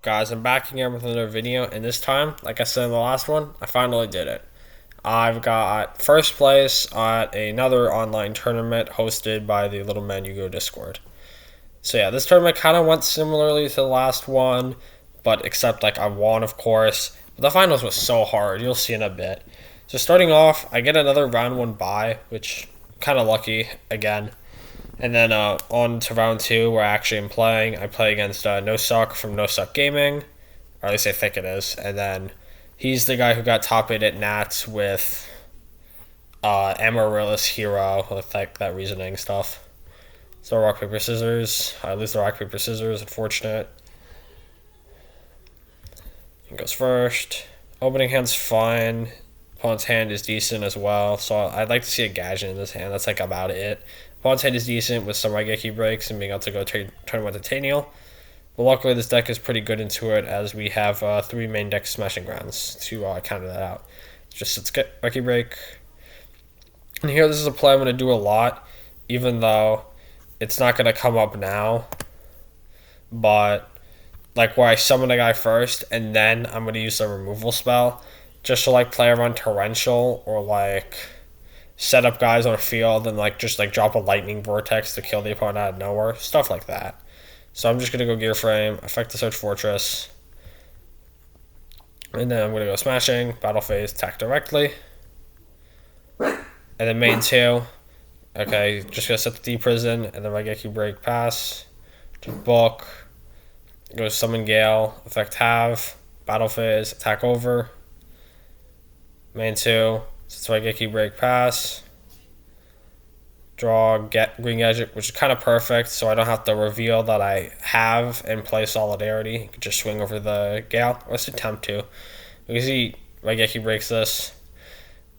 Guys, I'm back again with another video, and this time, like I said in the last one, I finally did it. I've got first place at another online tournament hosted by the Little Man You Go Discord. So yeah, this tournament kind of went similarly to the last one, but except like I won, of course. But the finals was so hard, you'll see in a bit. So starting off, I get another round one bye, which kind of lucky again. And then on to round two, where I actually am playing. I play against No Suck from No Suck Gaming, or at least I think it is. And then he's the guy who got top 8 at Nats with Amaryllis Hero, with like that reasoning stuff. So rock, paper, scissors. I lose the rock, paper, scissors. Unfortunate. He goes first. Opening hand's fine. Opponent's hand is decent as well. So I'd like to see a Gadget in this hand. That's like about it. Opponent's hand is decent with some Raigeki breaks and being able to go turn with Titanial. But luckily this deck is pretty good into it, as we have 3 main deck smashing grounds to counter that out. Just let's get Raigeki break. And here this is a play I'm going to do a lot, even though it's not going to come up now. But like where I summon a guy first and then I'm going to use the removal spell just to like play around Torrential, or like set up guys on a field and like just like drop a lightning vortex to kill the opponent out of nowhere, stuff like that. So I'm just gonna go Gear Frame, affect the Search Fortress, and then I'm gonna go Smashing, Battle Phase, attack directly, and then main 2. Okay, just gonna set the D Prison, and then Raigeki break, pass, just book, go Summon Gale, affect Have, Battle Phase, attack over, main 2. So Raigeki break, pass, draw, get green Gadget, which is kind of perfect, so I don't have to reveal that I have and play Solidarity. You can just swing over the Gale. Let's attempt to. You can see Raigeki breaks this,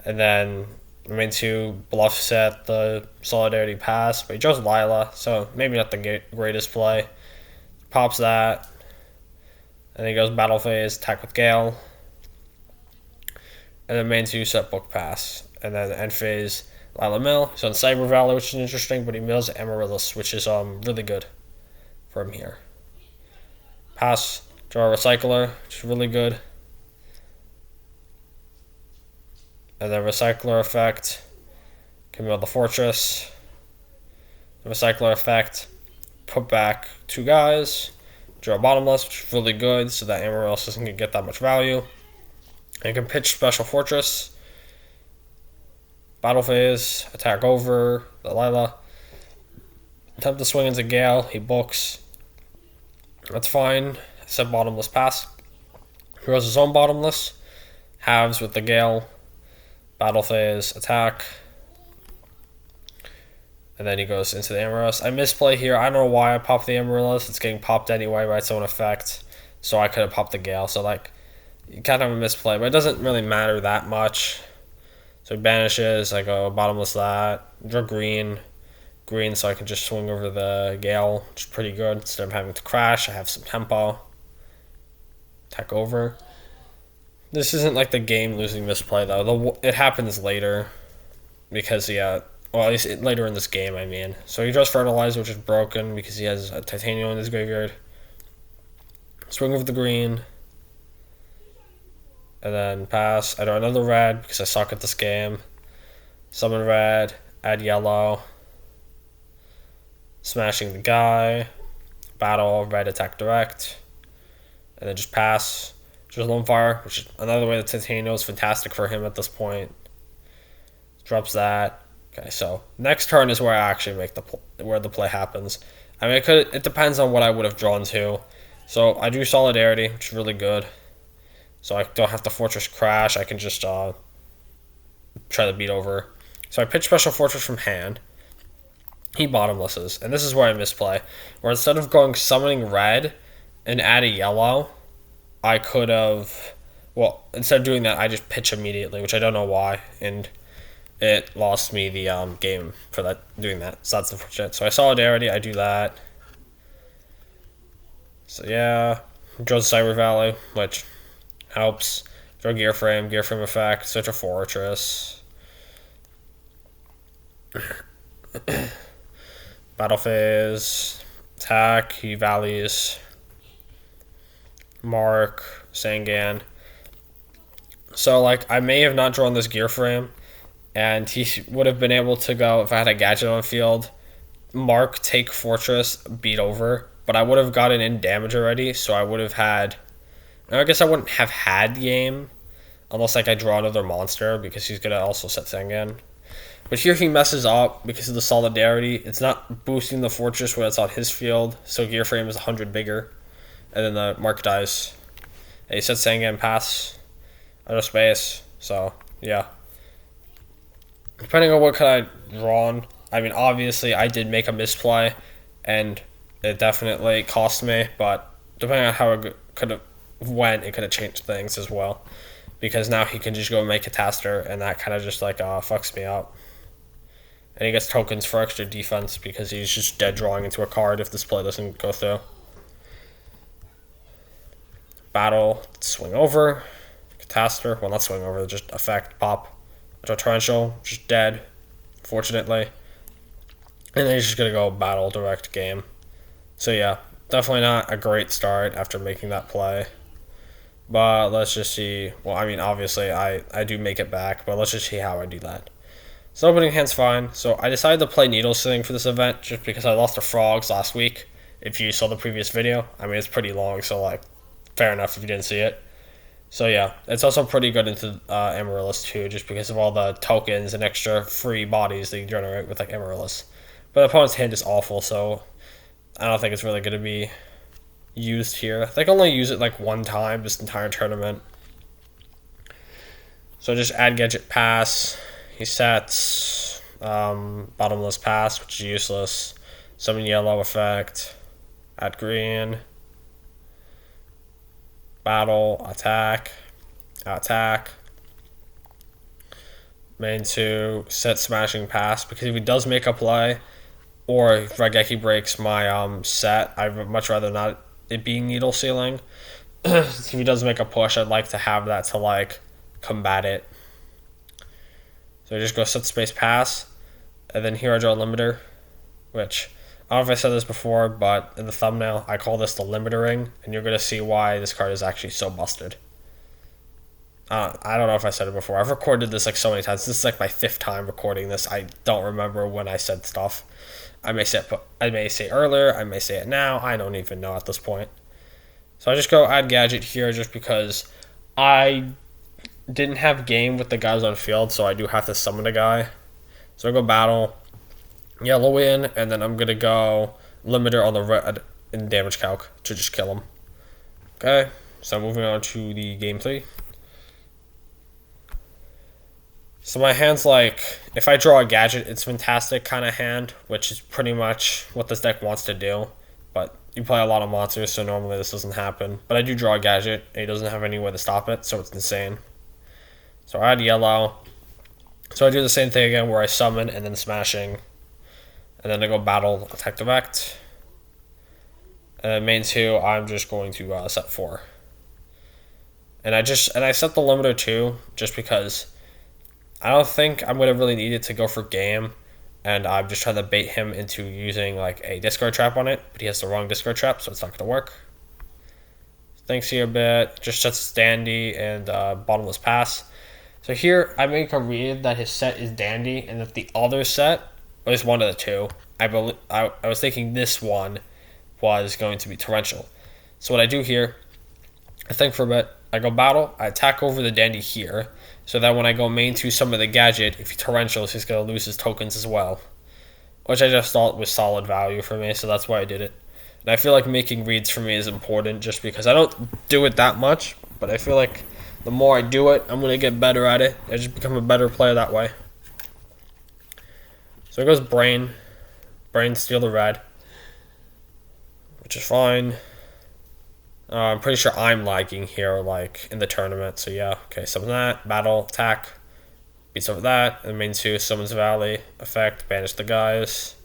and then main 2 bluff set the Solidarity pass, but he chose Lila, so maybe not the greatest play. Pops that, and then he goes Battle Phase, attack with Gale. And then main 2 set book pass. And then end phase Lila Mill. He's on Cyber Valley, which is interesting, but he mills Amaryllis, which is really good for him here. Pass, draw a Recycler, which is really good. And then Recycler effect, can mill the Fortress. The Recycler effect, put back 2 guys, draw Bottomless, which is really good, so that Amaryllis isn't going to get that much value. I can pitch Special Fortress, Battle Phase, attack over the Lila, attempt to swing into Gale, he books. That's fine. Set Bottomless pass. He rolls his own Bottomless, halves with the Gale, Battle Phase, attack, and then he goes into the Amaryllis. I misplay here. I don't know why I popped the Amaryllis. It's getting popped anyway by its own effect, so I could have popped the Gale. So like, you kind of have a misplay, but it doesn't really matter that much. So he banishes, I go Bottomless that, draw green, so I can just swing over the Gale, which is pretty good. Instead of having to crash, I have some tempo. Attack over. This isn't like the game losing misplay though. It happens later, because well, at least later in this game, I mean. So he draws Fertilizer, which is broken because he has a Titanium in his graveyard. Swing over the green. And then pass. I draw another red because I suck at this game. Summon red, add yellow. Smashing the guy. Battle, red, attack direct. And then just pass. Just Lone Fire, which is another way that Titanium is fantastic for him at this point. Drops that. Okay, so next turn is where I actually make where the play happens. I mean, it depends on what I would have drawn to. So I do Solidarity, which is really good. So I don't have to Fortress crash. I can just try to beat over. So I pitch Special Fortress from hand. He Bottomlesses. And this is where I misplay. Where instead of going summoning red and add a yellow, I could have... Well, instead of doing that, I just pitch immediately, which I don't know why. And it lost me the game for doing that. So that's unfortunate. So I Solidarity. I do that. So yeah. Draws Cyber Valley, which... helps. Draw Gear Frame effect, Search a Fortress. Battle Phase, attack, he valleys. Mark, Sangan. So, like, I may have not drawn this gear frame, and he would have been able to go, if I had a gadget on field, Mark, take Fortress, beat over, but I would have gotten in damage already, so I would have had. I guess I wouldn't have had game, unless, like, I draw another monster, because he's going to also set Sangan. But here he messes up because of the solidarity. It's not boosting the Fortress when it's on his field, so gear frame is 100 bigger. And then the Mark dies. And he sets Sangan pass out of space. So, yeah. Depending on what could I drawn, I mean, obviously I did make a misplay, and it definitely cost me, but depending on how it could have went, it could have changed things as well. Because now he can just go make a Taster, and that kind of just, like, fucks me up. And he gets tokens for extra defense because he's just dead drawing into a card if this play doesn't go through. Battle, swing over, Catastor, well, not swing over, just effect, pop. Torrential, just dead, fortunately. And then he's just going to go battle, direct game. So yeah, definitely not a great start after making that play. But let's just see. Well, I mean, obviously, I do make it back, but let's just see how I do that. So opening hand's fine. So I decided to play Needle Sling for this event just because I lost to Frogs last week. If you saw the previous video, I mean, it's pretty long, so, like, fair enough if you didn't see it. So yeah, it's also pretty good into Amaryllis too, just because of all the tokens and extra free bodies that you generate with, like, Amaryllis. But the opponent's hand is awful, so I don't think it's really going to be used here. I think I only use it, like, one time this entire tournament. So just add Gadget pass. He sets bottomless pass, which is useless. Summon yellow effect. Add green. Battle, attack. Main 2, set smashing pass, because if he does make a play, or if Raigeki breaks my set, I'd much rather not it be needle sealing. If he does make a push, I'd like to have that to, like, combat it. So I just go set space pass, and then here I draw a limiter, which, I don't know if I said this before, but in the thumbnail, I call this the limiter ring, and you're going to see why this card is actually so busted. I don't know if I said it before. I've recorded this, like, so many times. This is, like, my 5th time recording this. I don't remember when I said stuff. I may say it earlier, I may say it now, I don't even know at this point. So I just go add Gadget here just because I didn't have game with the guys on field, so I do have to summon a guy. So I go battle, yellow in, and then I'm going to go limiter on the red in damage calc to just kill him. Okay, so moving on to the game 3. So my hand's like, if I draw a Gadget, it's fantastic kind of hand, which is pretty much what this deck wants to do. But you play a lot of monsters, so normally this doesn't happen. But I do draw a Gadget, and he doesn't have any way to stop it, so it's insane. So I add yellow. So I do the same thing again where I summon and then smashing. And then I go battle, attack direct. And then main 2, I'm just going to set 4. And I set the limiter too, just because I don't think I'm going to really need it to go for game, and I'm just trying to bait him into using, like, a discard trap on it, but he has the wrong discard trap, so it's not going to work. Thinks here a bit, just sets Dandy and bottomless pass. So here, I make a read that his set is Dandy, and that the other set, at least one of the two, I was thinking this one was going to be Torrential. So what I do here, I think for a bit, I go battle, I attack over the Dandy here, so that when I go main 2 summon the Gadget, if he Torrentials, he's going to lose his tokens as well. Which I just thought was solid value for me, so that's why I did it. And I feel like making reads for me is important, just because I don't do it that much, but I feel like the more I do it, I'm going to get better at it. I just become a better player that way. So it goes Brain. Brain, steal the red. Which is fine. I'm pretty sure I'm lagging here, like, in the tournament, so yeah. Okay, summon that, battle, attack, beats over that, and main 2, summons Valley, effect, banish the guys,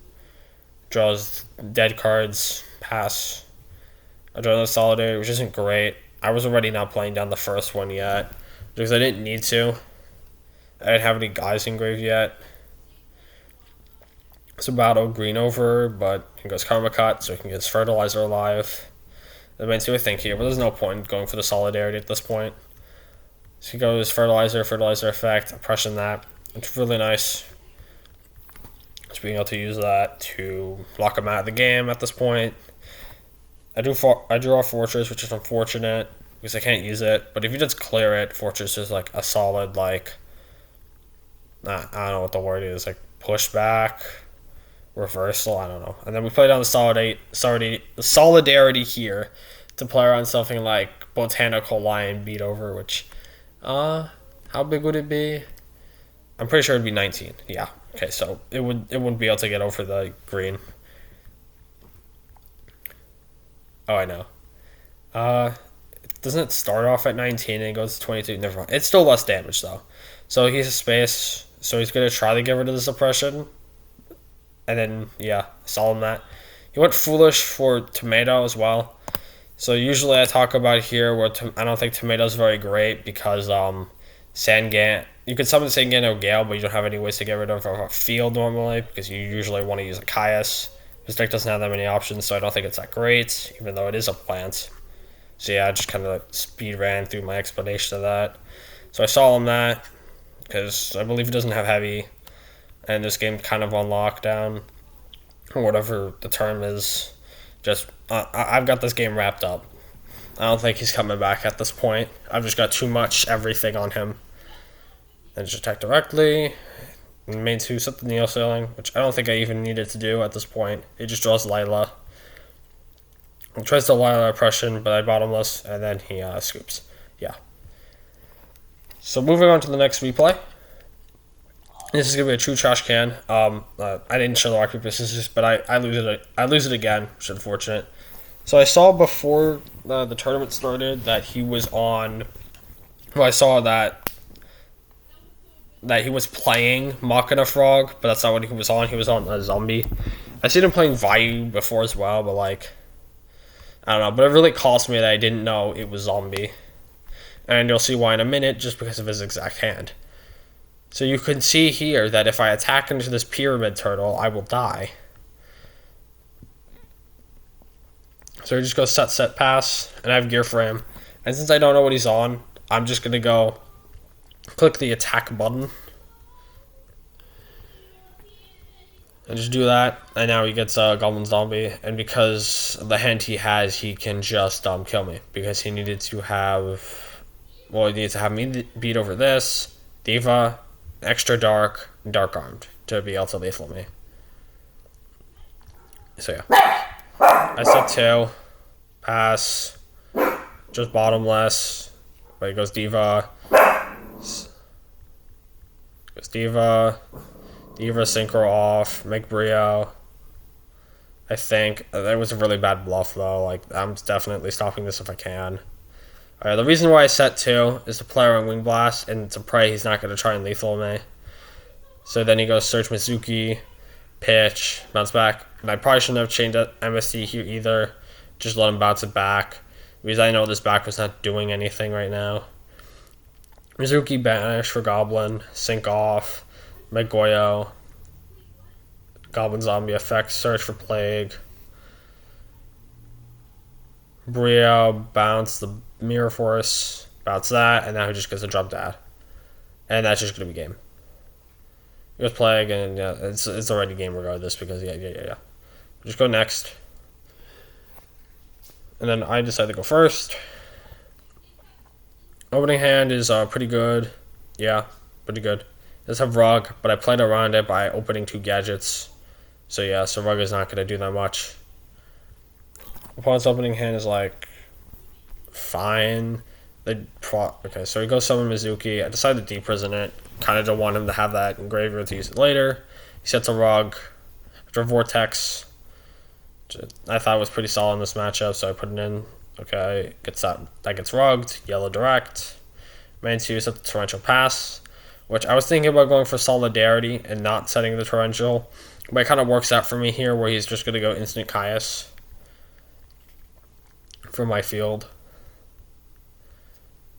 draws dead cards, pass. I draw the Solidarity, which isn't great. I was already not playing down the first one yet, because I didn't need to. I didn't have any guys engraved yet. So battle, green over, but he goes Karma Cut, so he can get his Fertilizer alive. I mean, see what I think here, but there's no point going for the solidarity at this point. So he goes fertilizer, fertilizer effect, oppression that. It's really nice. Just being able to use that to lock him out of the game at this point. I draw Fortress, which is unfortunate because I can't use it. But if you just clear it, Fortress is like a solid I don't know what the word is, like pushback, reversal. I don't know. And then we play down the solidarity here to play around something like Botanical Lion Beat Over, which how big would it be? I'm pretty sure it'd be 19. Yeah. Okay, so it wouldn't be able to get over the green. Oh, I know. Doesn't it start off at 19 and it goes to 22? Never mind. It's still less damage though. So he's a space. So he's gonna try to get rid of the suppression. And then yeah, saw him that. He went foolish for tomato as well. So usually I talk about here where I don't think tomato's very great because Sangan. You could summon Sangan or Gale, but you don't have any ways to get rid of a field normally because you usually want to use a Caius. This deck doesn't have that many options, so I don't think it's that great, even though it is a plant. So yeah, I just kind of speed ran through my explanation of that. So I saw him that because I believe he doesn't have heavy, and this game kind of on lockdown or whatever the term is. Just I've got this game wrapped up. I don't think he's coming back at this point. I've just got too much everything on him. And just attack directly. Main 2 set the Neo Sailing, which I don't think I even needed to do at this point. It just draws Lila. He tries to Lila oppression, but I bottomless, and then he scoops. Yeah. So moving on to the next replay. This is gonna be a true trash can. I didn't show the rock paper scissors, but I lose it again, which is unfortunate. So I saw before the tournament started that he was on. Well, I saw that he was playing Machina Frog, but that's not what he was on. He was on a zombie. I seen him playing Vayu before as well, but I don't know. But it really cost me that I didn't know it was zombie. And you'll see why in a minute, just because of his exact hand. So you can see here that if I attack into this pyramid turtle, I will die. So he just goes set, pass, and I have gear for him. And since I don't know what he's on, I'm just going to go click the attack button. And just do that. And now he gets a Goblin Zombie. And because of the hand he has, he can just kill me. Because he needed to have... Well, he needs to have me beat over this, Diva, Extra Dark, Dark Armed to be able to lethal me. So yeah. I set 2. Pass. Just bottomless. But he goes Diva. Goes Diva. Diva Synchro off. Make Brio. I think. That was a really bad bluff though. I'm definitely stopping this if I can. Alright, the reason why I set 2 is to play around Wing Blast and to pray he's not going to try and lethal me. So then he goes Search Mizuki, pitch, bounce back. And I probably shouldn't have changed MSD here either. Just let him bounce it back. Because I know this back was not doing anything right now. Mizuki banish for Goblin, Sync off, make Goyo, Goblin Zombie effect, Search for Plague. Brio, bounce the Mirror Force, bounce that, and now he just gets a drop dad. And that's just going to be game. He goes Plague, and yeah, it's already game regardless because yeah. Just go next. And then I decide to go first. Opening hand is pretty good. Yeah, pretty good. It does have Rug, but I played around it by opening 2 gadgets. So yeah, so Rug is not going to do that much. Opponent's opening hand is fine. Okay, so he goes summon Mizuki. I decided to deprison it. Kind of don't want him to have that in graveyard to use it later. He sets a Rug after Vortex. I thought it was pretty solid in this matchup, so I put it in. Okay, that gets rugged. Yellow direct. Main 2 set the Torrential Pass, which I was thinking about going for Solidarity and not setting the Torrential, but it kind of works out for me here where he's just going to go instant Caius for my field.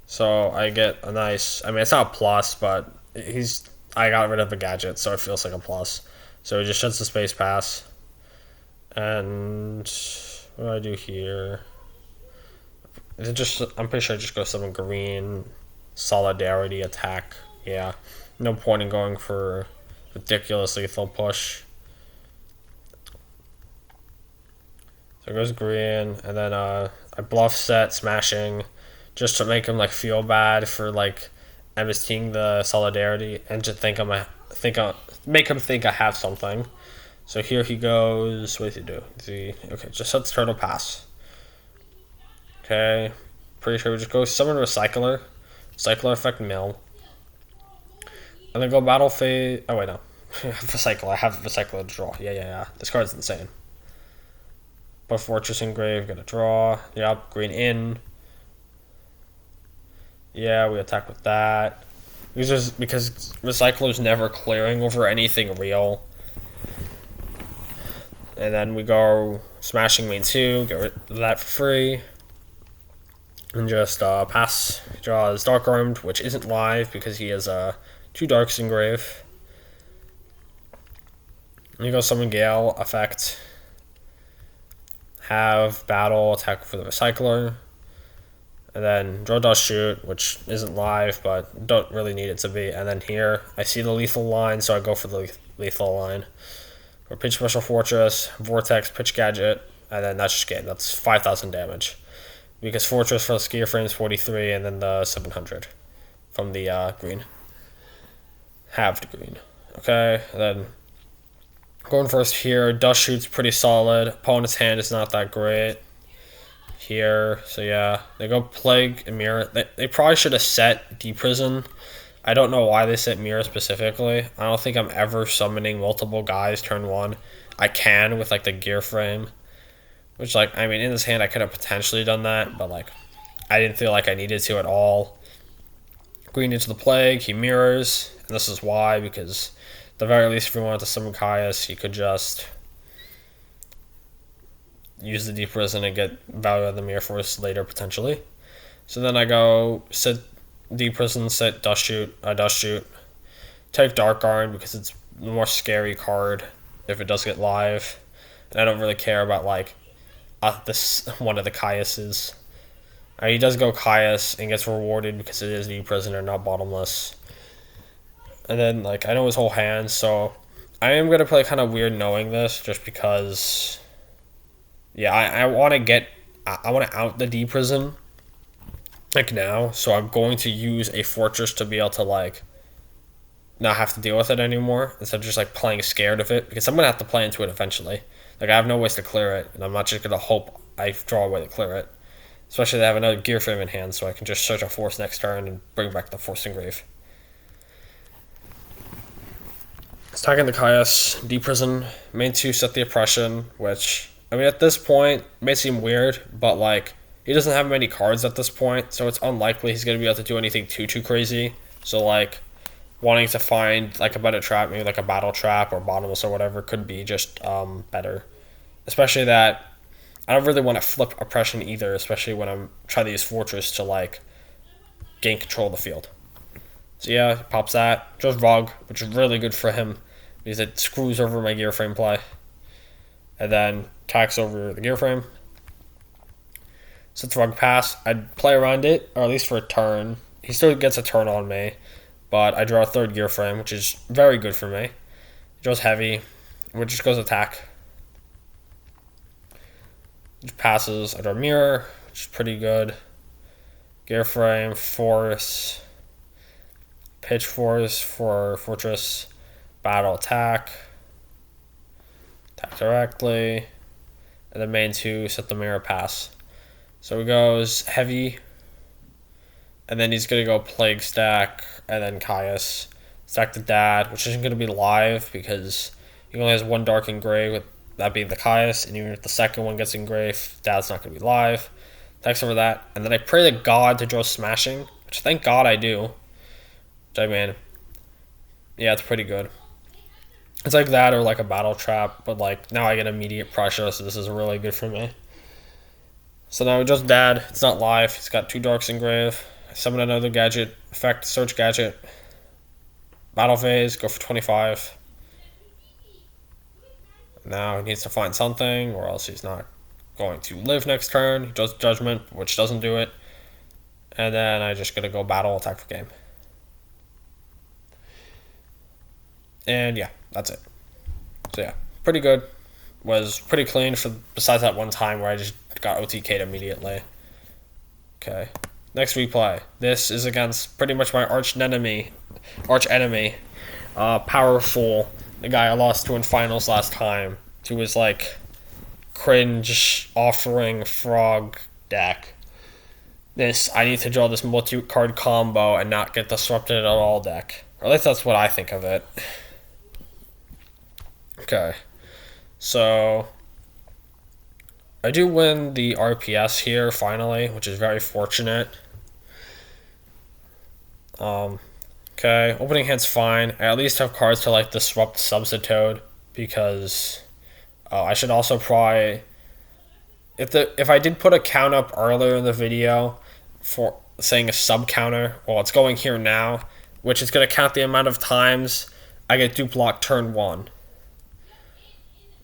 So I get a nice... I mean, it's not a plus, but I got rid of a Gadget, so it feels like a plus. So he just shuts the Space Pass. And what do I do here? Is it just? I'm pretty sure I just go summon green, solidarity attack. Yeah, no point in going for ridiculous lethal push. So it goes green, and then I bluff set smashing, just to make him like feel bad for like MSTing the solidarity, and to make him think I have something. So here he goes. What does he do? Okay, just sets turtle pass. Okay, pretty sure we just go summon recycler, cycler effect mill, and then go battle phase. Oh wait, no, recycle. I have recycler to draw. Yeah. This card's insane. Put fortress engrave. Get a draw. Yep, green in. Yeah, we attack with that. Because recycler's never clearing over anything real. And then we go smashing main 2, get rid of that for free. And just pass. Draws Dark Armed, which isn't live because he has 2 Darks engrave. And you go summon Gale, effect. Have battle, attack for the recycler. And then draw dust shoot, which isn't live, but don't really need it to be. And then here, I see the lethal line, so I go for the lethal line. Or pitch special fortress, vortex, pitch gadget, and then that's just game. That's 5,000 damage. Because fortress for the skier frame is 43, and then the 700 from the green. Halved green. Okay, and then going first here, dust shoot's pretty solid. Opponent's hand is not that great. Here, so yeah, they go plague and mirror. They probably should have set deprison. I don't know why they set mirror specifically. I don't think I'm ever summoning multiple guys turn 1. I can with like the gear frame, which like I mean in this hand I could have potentially done that, but like I didn't feel like I needed to at all. Green into the plague, he mirrors, and this is why, because at the very least if we wanted to summon Caius, he could just use the deep prison and get value out of the mirror force later potentially. So then I go set deep prison, set dust shoot, dust shoot, take dark guard because it's the more scary card if it does get live, and I don't really care about like this one of the Caiuses. He does go Caius and gets rewarded because it is deep prisoner, not bottomless. And then like I know his whole hand, so I am gonna play kind of weird knowing this just because. Yeah, I want to out the D prison like now, so I'm going to use a fortress to be able to like not have to deal with it anymore instead of just like playing scared of it, because I'm gonna have to play into it eventually. Like I have no ways to clear it, and I'm not just gonna hope I draw a way to clear it. Especially they have another gear frame in hand, so I can just search a force next turn and bring back the force engrave. Attacking the Caius, D prison, main 2 set the oppression, which I mean, at this point, it may seem weird, but like he doesn't have many cards at this point, so it's unlikely he's gonna be able to do anything too crazy. So like wanting to find like a better trap, maybe like a battle trap or bottomless or whatever, could be just better. Especially that I don't really want to flip oppression either, especially when I'm trying to use fortress to like gain control of the field. So yeah, pops that. Just Rug, which is really good for him because it screws over my gear frame play. And then attacks over the gear frame. Sets Rug pass. I'd play around it, or at least for a turn. He still gets a turn on me, but I draw a 3rd gear frame, which is very good for me. He draws heavy, which just goes attack. Which passes. I draw mirror, which is pretty good. Gear frame, force, pitch force for fortress, battle attack. Attack directly, and the main 2 set the mirror pass. So he goes heavy, and then he's gonna go plague stack, and then Caius stack the dad, which isn't gonna be live because he only has 1 dark engrave, with that being the Caius, and even if the second one gets engraved, dad's not gonna be live. Attacks over that, and then I pray to God to draw smashing, which thank God I do. Which I mean, yeah, it's pretty good. It's like that or like a battle trap, but like now I get immediate pressure, so this is really good for me. So now just dad, it's not live, he's got 2 darks engrave. I summon another gadget, effect, search gadget. Battle phase, go for 25. Now he needs to find something, or else he's not going to live next turn. He does Judgment, which doesn't do it. And then I just gonna go battle, attack for game. And yeah, that's it. So yeah, pretty good. Was pretty clean for besides that one time where I just got OTK'd immediately. Okay. Next replay. This is against pretty much my arch enemy. Powerful. The guy I lost to in finals last time. To his like cringe offering frog deck. This I need to draw this multi-card combo and not get disrupted at all deck. Or at least that's what I think of it. Okay. So I do win the RPS here finally, which is very fortunate. Okay, opening hand's fine. I at least have cards to like disrupt Substitute because I should also probably if I did put a count up earlier in the video for saying a sub counter, well it's going here now, which is going to count the amount of times I get dupe lock turn 1.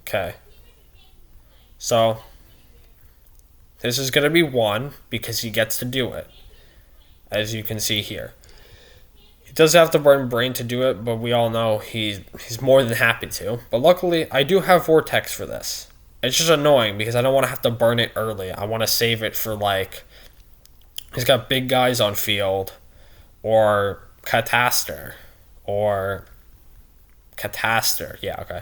Okay. So this is going to be 1 because he gets to do it, as you can see here. He does have to burn Brain to do it, but we all know he's more than happy to. But luckily, I do have Vortex for this. It's just annoying because I don't want to have to burn it early. I want to save it for like... He's got big guys on field, or Cataster, yeah, okay.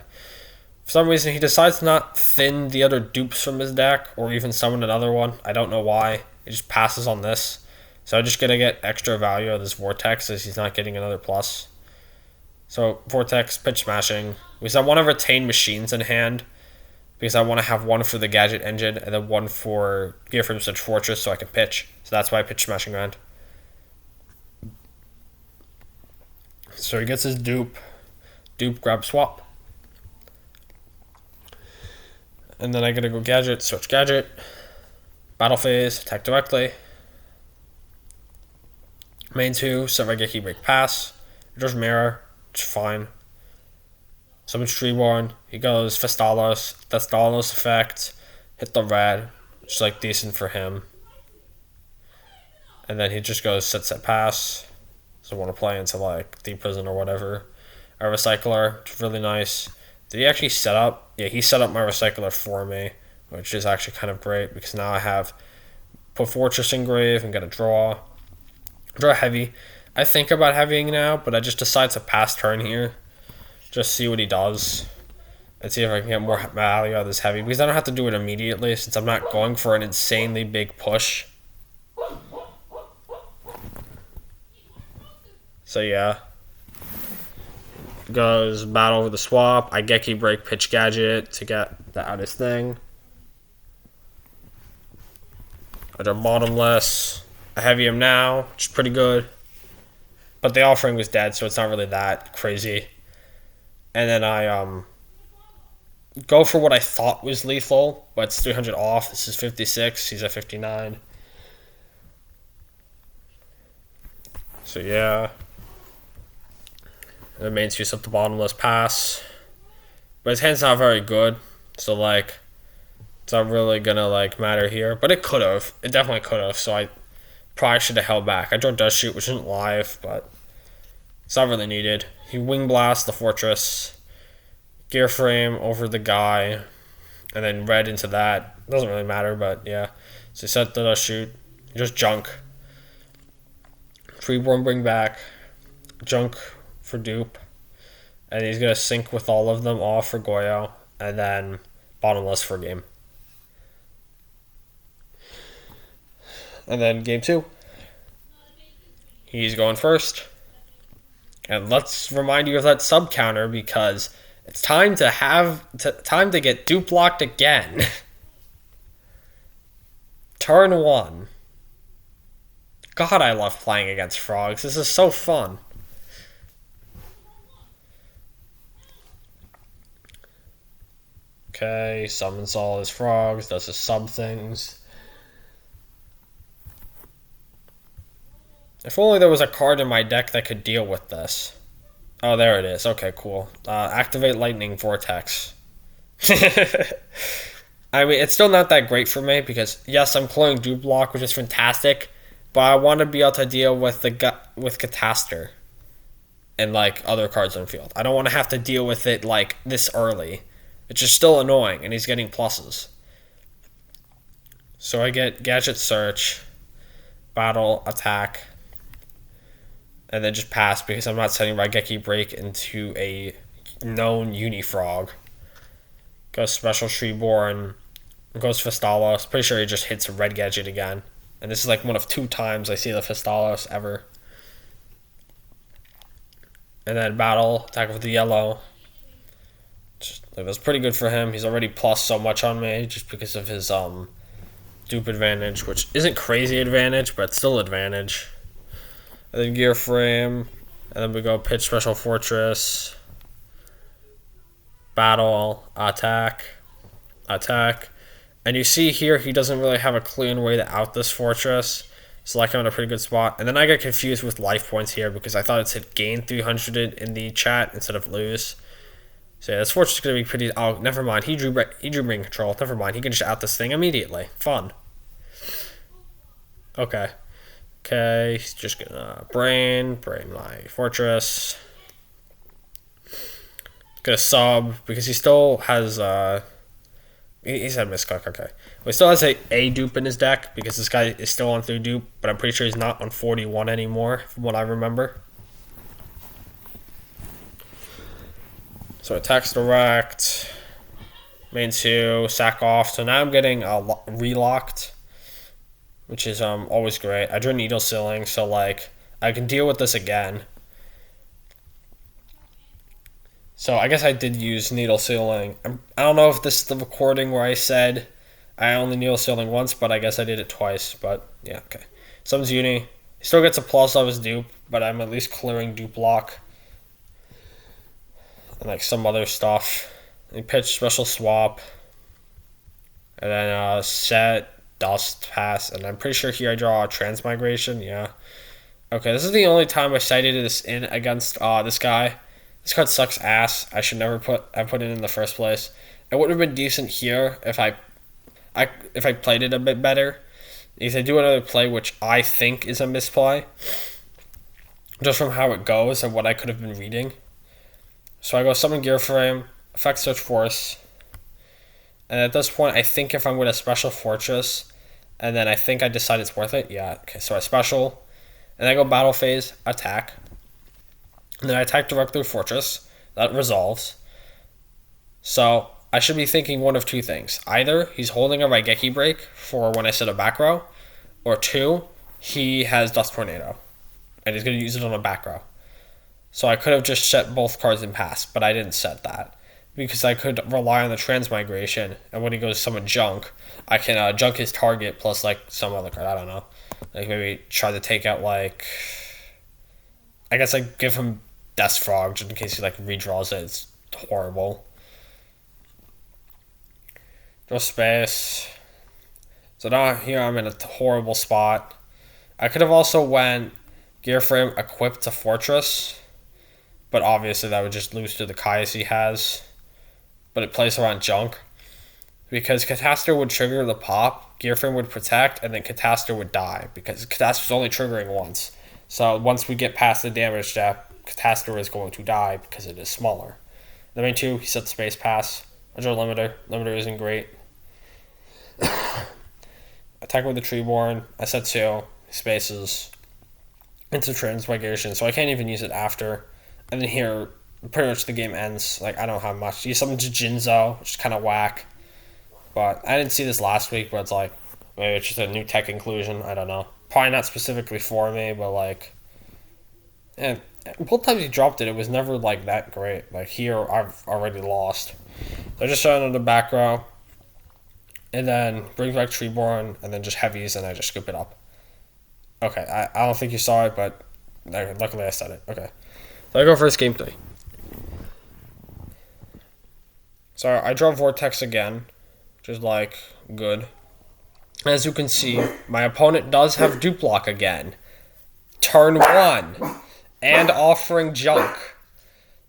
For some reason, he decides to not thin the other dupes from his deck, or even summon another one. I don't know why. He just passes on this. So I'm just going to get extra value out of this Vortex as he's not getting another plus. So Vortex, pitch smashing. Because I want to retain machines in hand. Because I want to have one for the Gadget engine and then one for Gearframe Such Fortress so I can pitch. So that's why I pitch smashing around. So he gets his dupe. Dupe, grab, swap. And then I gotta go Gadget, switch Gadget. Battle phase, attack directly. Main 2, set Regeki Break Pass. Just Mirror, it's fine. Summon Treeborn. He goes Thestalos effect. Hit the red, which is like decent for him. And then he just goes set pass. So I want to play into like Deep Prison or whatever. A Recycler, which is really nice. Did he actually set up? Yeah, he set up my Recycler for me, which is actually kind of great because now I have put Fortress Engrave and get a draw. Draw heavy. I think about heavying now, but I just decide to pass turn here. Just see what he does. And see if I can get more value out of this heavy. Because I don't have to do it immediately since I'm not going for an insanely big push. So yeah. Goes battle with the swap. I Geki Break Pitch Gadget to get the out his thing. I draw bottomless. I heavy him now, which is pretty good. But the offering was dead, so it's not really that crazy. And then I go for what I thought was lethal, but it's 300 off. This is 56. He's at 59. So yeah. The main use up the bottomless pass. But his hand's not very good. So like it's not really gonna like matter here. But it could have. It definitely could have. So I probably should have held back. I drew Dust Shoot, which isn't live, but it's not really needed. He Wing Blast the Fortress. Gear Frame over the guy. And then red into that. Doesn't really matter, but yeah. So he set the Dust Shoot. Just junk. Freeborn bring back. Junk for dupe. And he's going to sync with all of them off for Goyo. And then bottomless for game. And then game 2. He's going first. And let's remind you of that sub counter because it's time to get dupe locked again. Turn 1. God, I love playing against frogs. This is so fun. Okay, summons all his frogs, does his sub things. If only there was a card in my deck that could deal with this. Oh, there it is. Okay, cool. Activate Lightning Vortex. I I mean, it's still not that great for me because yes, I'm clearing dupe block, which is fantastic, but I want to be able to deal with with Catastor and like other cards on the field. I don't want to have to deal with it like this early, which is still annoying, and he's getting pluses. So I get Gadget Search, Battle, Attack, and then just pass because I'm not setting Raigeki Break into a known Unifrog. Goes Special Treeborn, goes Fistalos. Pretty sure he just hits a red Gadget again. And this is like one of 2 times I see the Fistalos ever. And then Battle, attack with the yellow. It was pretty good for him. He's already plus so much on me just because of his dupe advantage, which isn't crazy advantage, but still advantage. And then Gear Frame. And then we go Pitch Special Fortress. Battle, attack. And you see here he doesn't really have a clean way to out this fortress. So like I'm in a pretty good spot. And then I get confused with life points here because I thought it said gain 300 in the chat instead of lose. So yeah, this fortress is going to be pretty... Oh, never mind. He drew brain control. Never mind. He can just out this thing immediately. Fun. Okay. He's just going to brain my fortress. Gonna sub because he still has he's had misclick. Okay, well, he still has a dupe in his deck because this guy is still on 3 dupe, but I'm pretty sure he's not on 41 anymore from what I remember. So attacks direct, main 2, sack off. So now I'm getting relocked, which is always great. I drew Needle Sealing, so like I can deal with this again. So I guess I did use Needle Sealing. I don't know if this is the recording where I said I only Needle Sealing once, but I guess I did it twice. But yeah, okay. Summons Uni. He still gets a plus of his dupe, but I'm at least clearing dupe block. And like some other stuff. And pitch Special Swap. And then set, Dust, Pass. And I'm pretty sure here I draw a Transmigration. Yeah. Okay, this is the only time I cited this in against this guy. This card sucks ass. I should never put it in the first place. It would have been decent here if I played it a bit better. If I do another play, which I think is a misplay, just from how it goes and what I could have been reading. So I go Summon Gear Frame, Effect Search Force, and at this point I think if I'm with a Special Fortress, and then I think I decide it's worth it. Yeah. Okay. So I special, and I go Battle Phase, attack. And then I attack directly with Fortress. That resolves. So I should be thinking one of 2 things. Either he's holding a Raigeki Break for when I set a back row, or 2, he has Dust Tornado, and he's going to use it on a back row. So I could have just set both cards in pass, but I didn't set that. Because I could rely on the Transmigration, and when he goes to summon Junk, I can junk his target plus like some other card. I don't know. Like maybe try to take out like... I guess I give him Death Frog just in case he like redraws it. It's horrible. Draw space. So now here I'm in a horrible spot. I could have also went Gear Frame equipped to Fortress, but obviously that would just lose to the Kai's he has. But it plays around Junk. Because Catastor would trigger the pop, Gear Frame would protect, and then Catastor would die. Because Catastor's only triggering once. So once we get past the damage step, Catastor is going to die because it is smaller. The main 2, he sets Space Pass. I draw Limiter. Limiter isn't great. Attack with the Treeborn. I set 2 spaces into Transmigration, so I can't even use it after. And then here, pretty much the game ends. Like, I don't have much. You summon Jinzo, which is kind of whack. But I didn't see this last week, but it's like, maybe it's just a new tech inclusion. I don't know. Probably not specifically for me, but like... And both times he dropped it, it was never like that great. Like here, I've already lost. So I just showed on the back row, and then brings back Treeborn, and then just heavies, and I just scoop it up. Okay, I don't think you saw it, but luckily I said it. Okay, so I go first game 3. So I draw Vortex again, which is like good. As you can see, my opponent does have dupe block again. Turn 1. And offering Junk.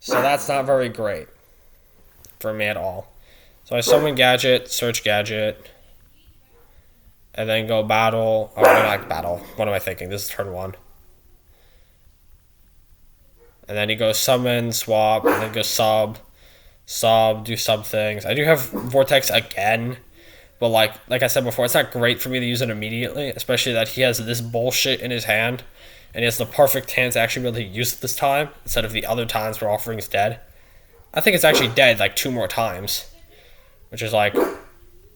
So that's not very great for me at all. So I summon Gadget, search Gadget, and then go battle. Oh, not battle. What am I thinking? This is turn 1. And then he goes summon, swap, and then goes sub, do sub things. I do have Vortex again, but like I said before, it's not great for me to use it immediately, especially that he has this bullshit in his hand, and he has the perfect hand to actually be able to use it this time, instead of the other times where Offering's dead. I think it's actually dead like 2 more times, which is like,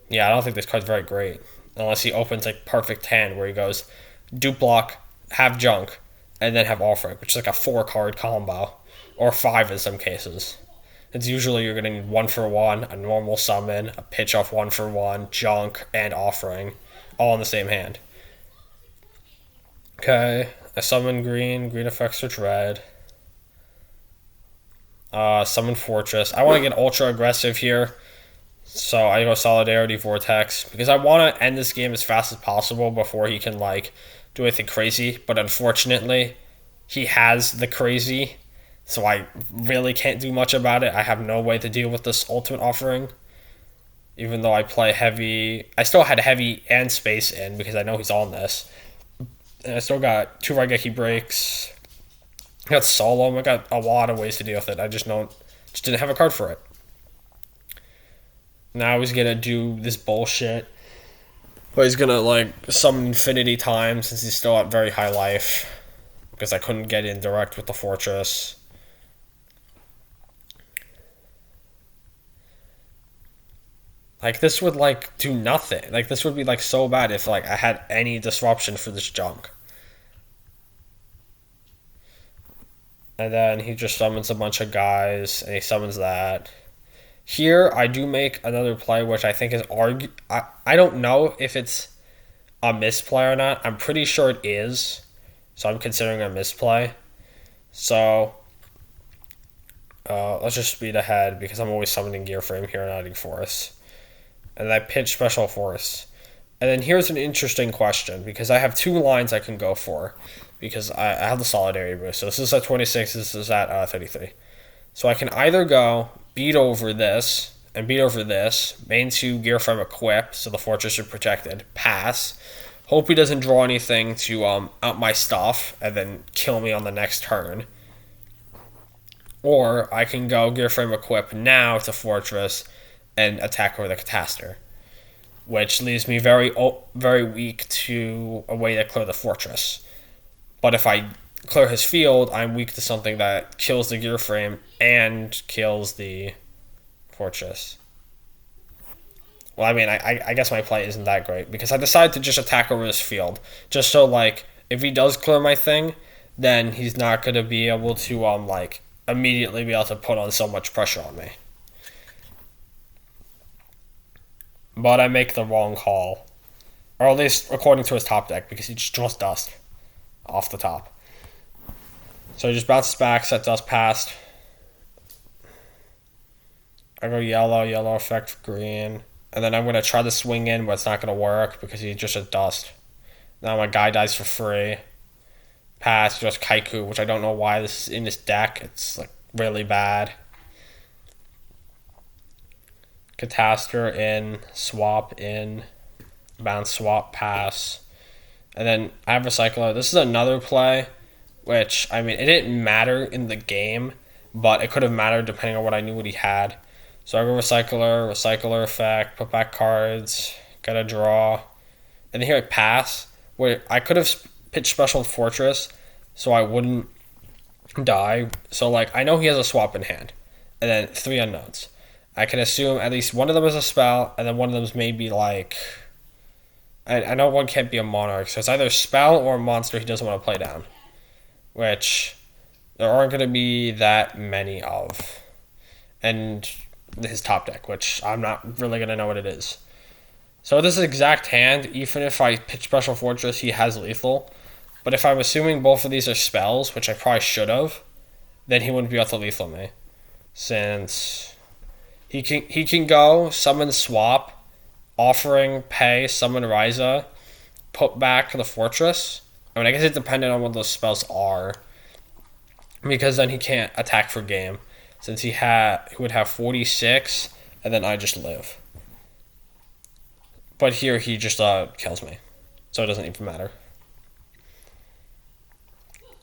yeah, I don't think this card's very great. Unless he opens like perfect hand where he goes dupe block, have junk, and then have offering, which is like a 4-card combo. Or 5 in some cases. It's usually you're gonna need 1 for 1, a normal summon, a pitch off 1 for 1, junk, and offering. All in the same hand. Okay. I summon green effects search red. Summon Fortress. I want to get ultra aggressive here. So I go Solidarity Vortex because I want to end this game as fast as possible before he can like do anything crazy. But unfortunately, he has the crazy, so I really can't do much about it. I have no way to deal with this ultimate offering. Even though I play heavy, I still had heavy and space in because I know he's on this. And I still got 2 Raigeki breaks. I got Solemn. I got a lot of ways to deal with it. I just didn't have a card for it. Now he's gonna do this bullshit. But he's gonna like summon infinity time since he's still at very high life. Because I couldn't get in direct with the Fortress. Like this would like do nothing. Like this would be like so bad if like I had any disruption for this junk. And then he just summons a bunch of guys and he summons that. Here, I do make another play, which I think is I don't know if it's a misplay or not. I'm pretty sure it is. So I'm considering a misplay. So, let's just speed ahead because I'm always summoning Gear Frame here and adding Force. And then I pitch Special Force. And then here's an interesting question because I have 2 lines I can go for because I have the Solidarity boost. So this is at 26, this is at 33. So I can either go beat over this and beat over this, main 2 Gear Frame equip, so the Fortress are protected, pass, hope he doesn't draw anything to out my stuff and then kill me on the next turn. Or I can go Gear Frame equip now to Fortress and attack over the Catastor, which leaves me very weak to a way to clear the Fortress. But if I clear his field, I'm weak to something that kills the Gear Frame and kills the Fortress. Well, I mean, I guess my play isn't that great because I decided to just attack over his field. Just so, like, if he does clear my thing, then he's not going to be able to, like, immediately be able to put on so much pressure on me. But I make the wrong call. Or at least according to his top deck, because he just draws dust off the top. So he just bounces back, set dust past. I go yellow effect green. And then I'm going to try to swing in, but it's not going to work because he's just a dust. Now my guy dies for free. Pass, just Kaiku, which I don't know why this is in this deck. It's like really bad. Catastor in, swap in, bounce, swap, pass. And then I have Recycler. This is another play, which, I mean, it didn't matter in the game, but it could have mattered depending on what I knew what he had. So I go Recycler effect, put back cards, got a draw. And then here I pass, where I could have pitched Special Fortress so I wouldn't die. So, like, I know he has a swap in hand. And then 3 unknowns. I can assume at least one of them is a spell, and then one of them is maybe, like... I know one can't be a monarch, so it's either a spell or a monster he doesn't want to play down. Which there aren't going to be that many of. And his top deck, which I'm not really going to know what it is. So this is exact hand, even if I pitch Special Fortress, he has lethal. But if I'm assuming both of these are spells, which I probably should have, then he wouldn't be able to lethal me. Since he can go, summon swap, offering, pay, summon Ryza, put back the Fortress. I mean, I guess it depended on what those spells are. Because then he can't attack for game. Since he would have 46 and then I just live. But here he just kills me, so it doesn't even matter.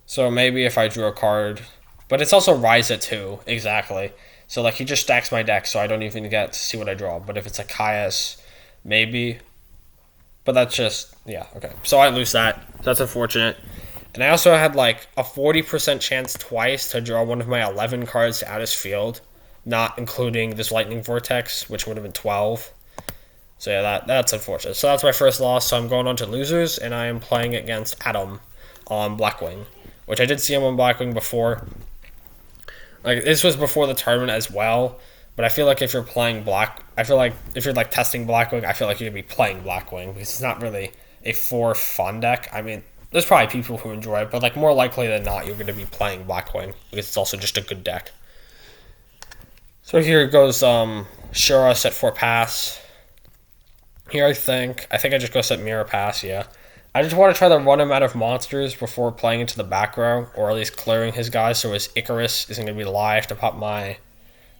So maybe if I drew a card, but it's also Rise at 2, exactly. So like he just stacks my deck, so I don't even get to see what I draw. But if it's a Caius, maybe. But that's just, yeah, okay. So I lose that. That's unfortunate. And I also had like a 40% chance twice to draw one of my 11 cards out of field, not including this Lightning Vortex, which would have been 12. So yeah, that's unfortunate. So that's my first loss. So I'm going on to losers, and I am playing against Adam on Blackwing, which I did see him on Blackwing before. Like this was before the tournament as well. But I feel like if you're playing I feel like if you're like testing Blackwing, I feel like you're gonna be playing Blackwing because it's not really a for fun deck. I mean, there's probably people who enjoy it, but like more likely than not, you're gonna be playing Blackwing because it's also just a good deck. So here goes Shura set 4 pass. Here I think I just go set Mirror pass. Yeah, I just want to try to run him out of monsters before playing into the back row, or at least clearing his guys so his Icarus isn't gonna be live to pop my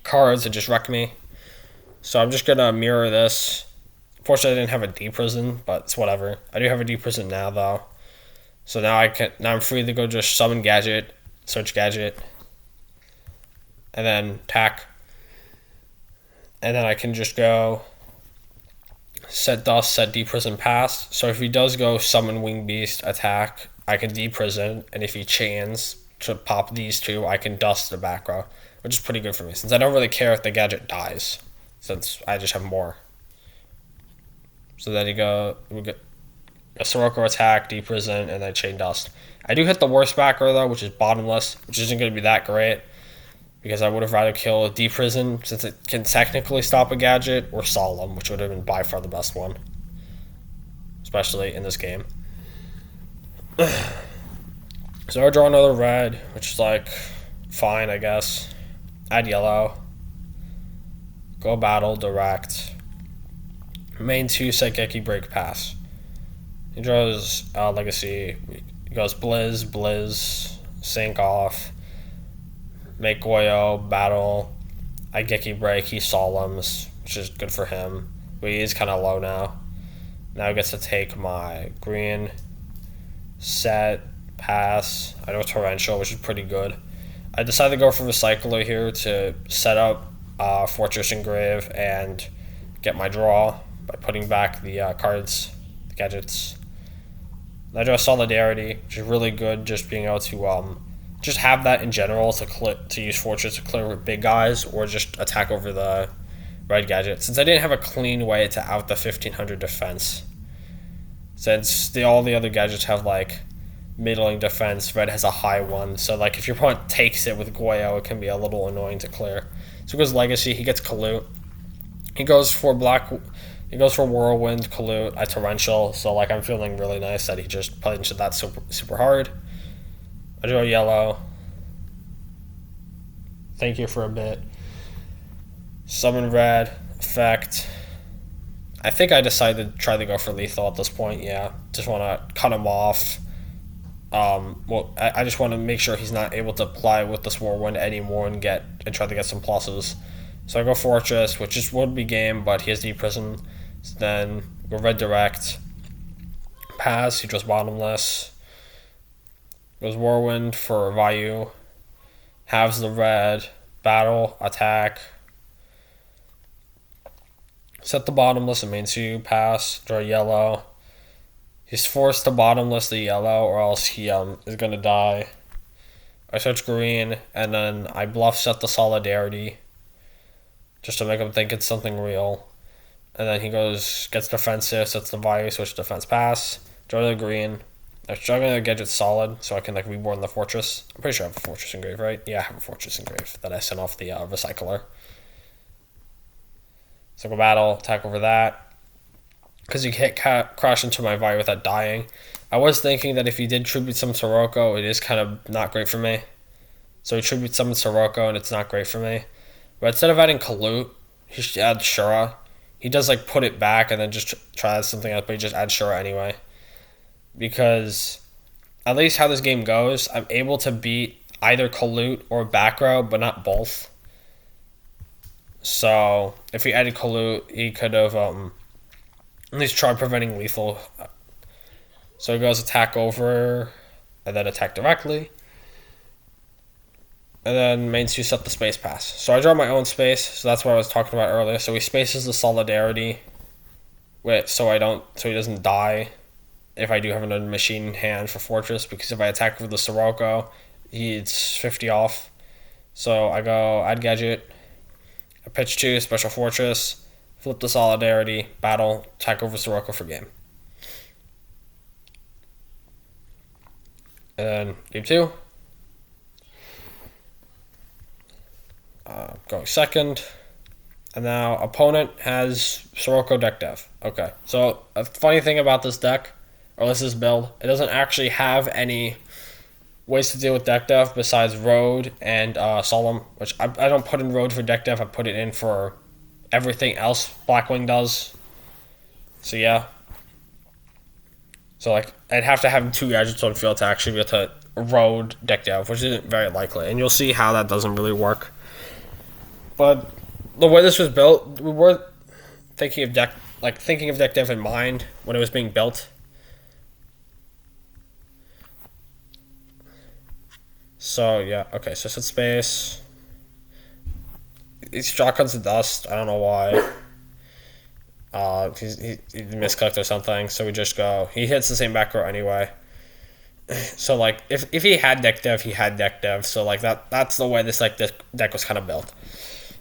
cards and just wreck me. So I'm just gonna mirror this. Fortunately, I didn't have a D prison, but it's whatever. I do have a D prison now though, so now I'm free to go just summon Gadget, search Gadget, and then attack, and then I can just go set Dust, set D prison pass. So if he does go summon Wing Beast, attack, I can D prison, and if he chains to pop these two, I can Dust the back row, which is pretty good for me since I don't really care if the Gadget dies, since I just have more. So then we get a Sirocco attack, D prison, and then chain Dust. I do hit the worst back row though, which is Bottomless, which isn't going to be that great because I would have rather killed D prison since it can technically stop a Gadget, or Solemn, which would have been by far the best one, especially in this game. So I draw another red, which is like fine, I guess. Add yellow. Go battle, direct. Main 2, set Geki, break, pass. He draws Legacy. He goes Blizz, Sync off. Make Goyo, battle. I Geki break, he Solemns, which is good for him. But he is kind of low now. Now he gets to take my green. Set, pass. I know Torrential, which is pretty good. I decided to go for Recycler here to set up Fortress Engrave and get my draw by putting back the cards, the gadgets. I draw Solidarity, which is really good, just being able to just have that in general to use Fortress to clear big guys or just attack over the red gadget. Since I didn't have a clean way to out the 1500 defense, since all the other gadgets have like middling defense, red has a high one, so like if your opponent takes it with Goyo, it can be a little annoying to clear. So he goes Legacy, he gets Kalut. He goes for Whirlwind, Kalut, I Torrential, so like I'm feeling really nice that he just played into that super hard. I draw yellow. Thank you for a bit. Summon red, effect. I think I decided to try to go for lethal at this point, yeah. Just want to cut him off. I just want to make sure he's not able to apply with this Whirlwind anymore and try to get some pluses. So I go Fortress, which just would be game, but he has D prison. So then go red direct. Pass, he draws Bottomless. Goes Whirlwind for Vayu. Halves the red. Battle, attack. Set the Bottomless in main 2, pass, draw yellow. He's forced to Bottomless the yellow, or else he is gonna die. I search green, and then I bluff set the Solidarity, just to make him think it's something real. And then he gets defensive, sets the Vayu, switch defense, pass, draw the green. I'm struggling to Gadget solid, so I can like reborn the Fortress. I'm pretty sure I have a Fortress Engrave, right? Yeah, I have a Fortress Engrave that I sent off the Recycler. So go battle, attack over that. Because you can't crash into my Vayu without dying. I was thinking that if he did tribute some Sirocco, it is kind of not great for me. So he tributes some Sirocco, and it's not great for me. But instead of adding Kalut, he should add Shura. He does like put it back and then just try something else, but he just adds Shura anyway. Because at least how this game goes, I'm able to beat either Kalut or back row, but not both. So if he added Kalut, he could have at least tried preventing lethal. So he goes attack over, and then attack directly. And then main 2 set the space pass. So I draw my own space, so that's what I was talking about earlier. So he spaces the solidarity, so he doesn't die if I do have another machine in hand for Fortress, because if I attack with the Sirocco, it's 50 off. So I go add Gadget, I pitch 2, Special Fortress, flip the Solidarity, battle, attack over Sirocco for game. And then game 2. Going second. And now opponent has Sirocco deck dev. Okay, so a funny thing about this deck, or this build, it doesn't actually have any ways to deal with deck dev besides Road and Solemn, which I don't put in Road for deck dev, I put it in for everything else Blackwing does. So yeah. So like, I'd have to have 2 gadgets on field to actually be able to Road deck dev, which isn't very likely, and you'll see how that doesn't really work. But the way this was built, we were thinking of deck dev in mind when it was being built. So yeah, okay. So set space. He shotguns the dust. I don't know why. He misclicked or something. So we just go. He hits the same back row anyway. So like, if he had deck dev, he had deck dev. So like that's the way this deck was kind of built.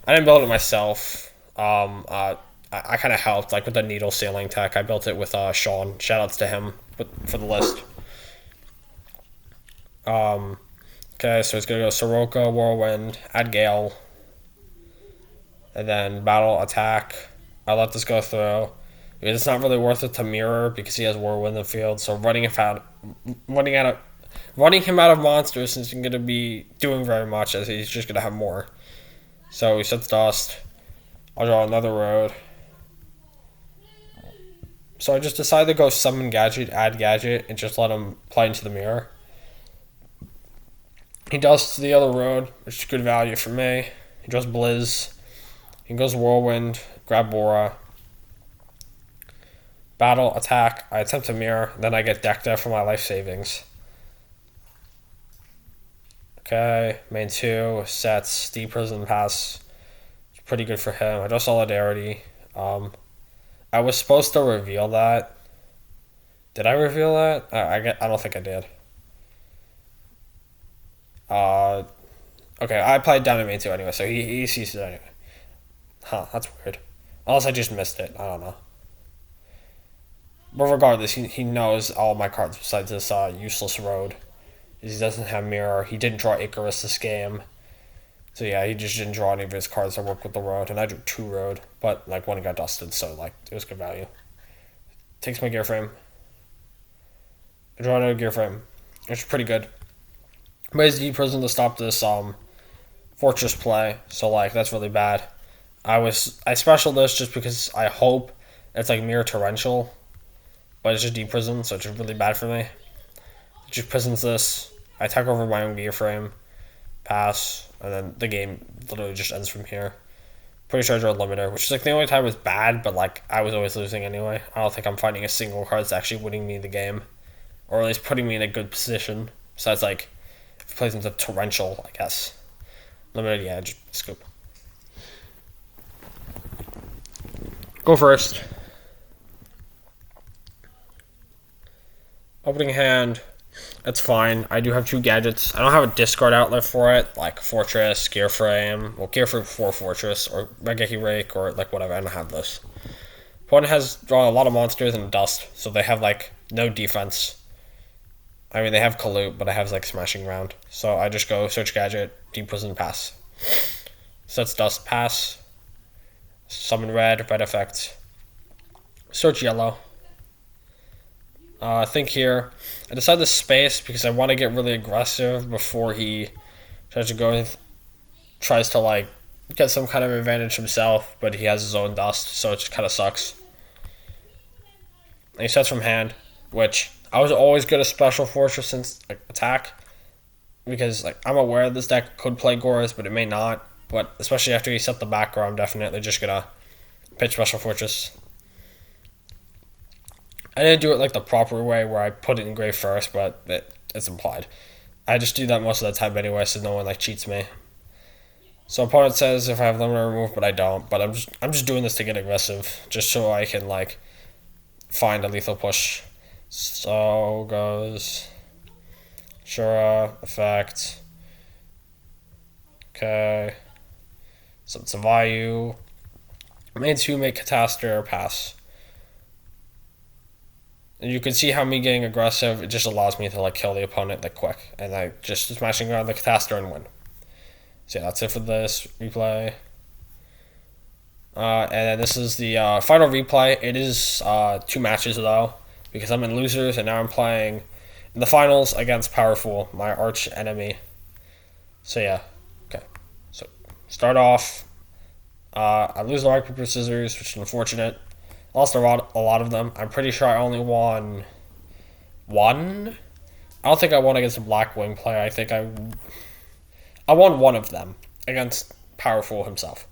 I didn't build it myself. I kind of helped, like with the needle sealing tech. I built it with Sean. Shoutouts to him for the list. Okay, so it's gonna go Sirocco, Whirlwind, add Gale, and then battle attack. I let this go through. It's not really worth it to mirror because he has Whirlwind in the field. So running him out of monsters isn't gonna be doing very much, as he's just gonna have more. So he sets dust. I'll draw another Road. So I just decided to go summon Gadget, add Gadget, and just let him play into the mirror. He dusts the other Road, which is good value for me. He draws Blizz. He goes Whirlwind, grab Bora. Battle, attack. I attempt to mirror, then I get deck dev for my life savings. Okay, main 2 sets Deep Prison Pass. It's pretty good for him. I draw Solidarity. I was supposed to reveal that. Did I reveal that? I don't think I did. Okay, I played down in main 2 anyway, so he sees it anyway. Huh, that's weird. Unless I just missed it. I don't know. But regardless, he knows all my cards besides this useless Road. He doesn't have Mirror. He didn't draw Icarus this game. So yeah, he just didn't draw any of his cards that work with the Road. And I drew 2 Road, but like one got dusted, so like it was good value. Takes my gear frame. I draw another gear frame, which is pretty good. But he's Deep Prison to stop this Fortress play, so like that's really bad. I special this just because I hope it's like Mirror Torrential, but it's just Deep Prison, so it's just really bad for me. It just prisons this. I attack over my own gear frame, pass, and then the game literally just ends from here. Pretty sure I draw Limiter, which is like the only time it was bad, but like I was always losing anyway. I don't think I'm finding a single card that's actually winning me the game, or at least putting me in a good position. Besides like if it plays into Torrential, I guess. Limited, yeah, just scoop. Go first. Opening hand, that's fine. I do have 2 gadgets. I don't have a discard outlet for it, like Fortress, Gear Frame. Well, Gear Frame for Fortress, or Regeki Rake, or like whatever. I don't have this. Opponent has drawn a lot of monsters and dust, so they have like no defense. I mean, they have Kalut, but I have like Smashing Round. So I just go search gadget, Deep Prison, pass. Sets dust, pass. Summon red effect. Search yellow. I think here, I decided to space because I want to get really aggressive before he tries to like get some kind of advantage himself, but he has his own dust, so it just kind of sucks. And he sets from hand, which I was always good at Special Fortress since like attack, because like I'm aware this deck could play Goras, but it may not. But especially after he set the back row, I'm definitely just gonna pitch Special Fortress. I didn't do it like the proper way where I put it in grave first, but it's implied. I just do that most of the time anyway, so no one like cheats me. So opponent says if I have limiter remove, but I don't. But I'm just doing this to get aggressive, just so I can like find a lethal push. So goes Shura effect. Okay. So it's a value. Main 2 make Catastrophe or pass. And you can see how me getting aggressive, it just allows me to like kill the opponent like quick. And I just smashing around the Catastrophe and win. So yeah, that's it for this replay. And then this is the final replay. It is 2 matches though, because I'm in losers and now I'm playing in the finals against Powerful, my arch enemy. So yeah, okay. So start off. I lose the rock paper scissors, which is unfortunate. I lost a lot of them. I'm pretty sure I only won one. I don't think I won against a black wing player. I think I won one of them against Powerful himself.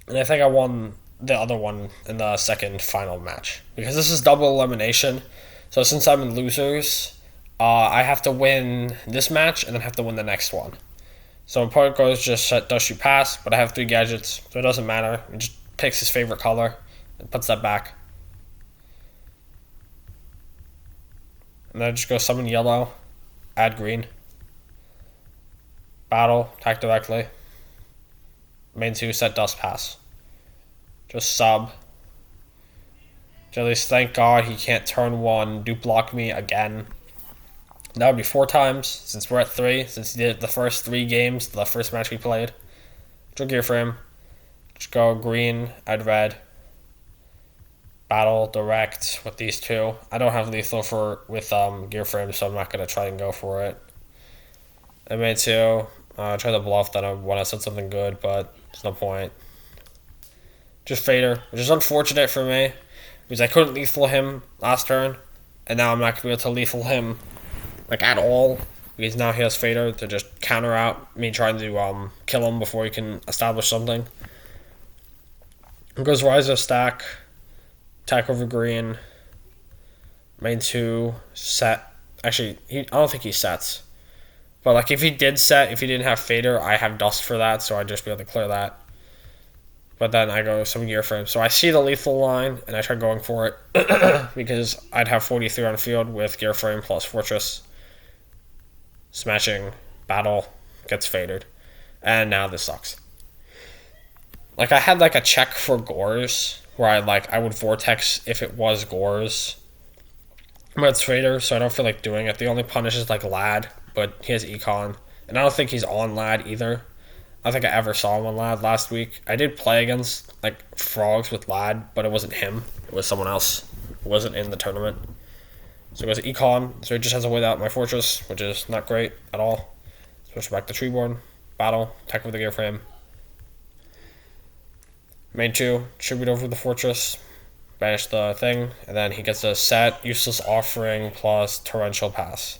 And I think I won the other one in the second final match. Because this is double elimination. So since I'm in losers, I have to win this match and then have to win the next one. So opponent goes just does shoot pass, but I have 3 gadgets, so it doesn't matter. He just picks his favorite color and puts that back. And then I just go summon yellow, add green. Battle, attack directly. Main 2, set dust pass. Just sub. At thank God he can't turn 1, dupe block me again. That would be 4 times, since we're at 3, since he did it the first 3 games, the first match we played. Draw gear frame. Just go green, add red. Battle, direct with these 2. I don't have lethal with gear frame, so I'm not going to try and go for it. I made 2. Try to bluff that I want to set something good, but there's no point. Just fader, which is unfortunate for me, because I couldn't lethal him last turn, and now I'm not going to be able to lethal him like at all, because now he has fader to just counter out me trying to kill him before he can establish something. It goes Rise of Stack, attack over green, main 2, set. Actually, I don't think he sets. But like if he did set, if he didn't have fader, I have dust for that, so I'd just be able to clear that. But then I go some gear frame. So I see the lethal line, and I try going for it, because I'd have 43 on field with gear frame plus fortress. Smashing, battle, gets faded. And now this sucks. Like I had like a check for Gores, where I would vortex if it was Gores. But it's fader, so I don't feel like doing it. The only punish is like Lad, but he has econ. And I don't think he's on Lad either. I don't think I ever saw him on Lad last week. I did play against like frogs with Lad, but it wasn't him. It was someone else. It wasn't in the tournament. So it goes econ, so it just has to wait out my fortress, which is not great at all. Switch back to treeborn, battle, attack with the gear frame. Main 2, tribute over the fortress, banish the thing, and then he gets a set, useless offering plus torrential pass.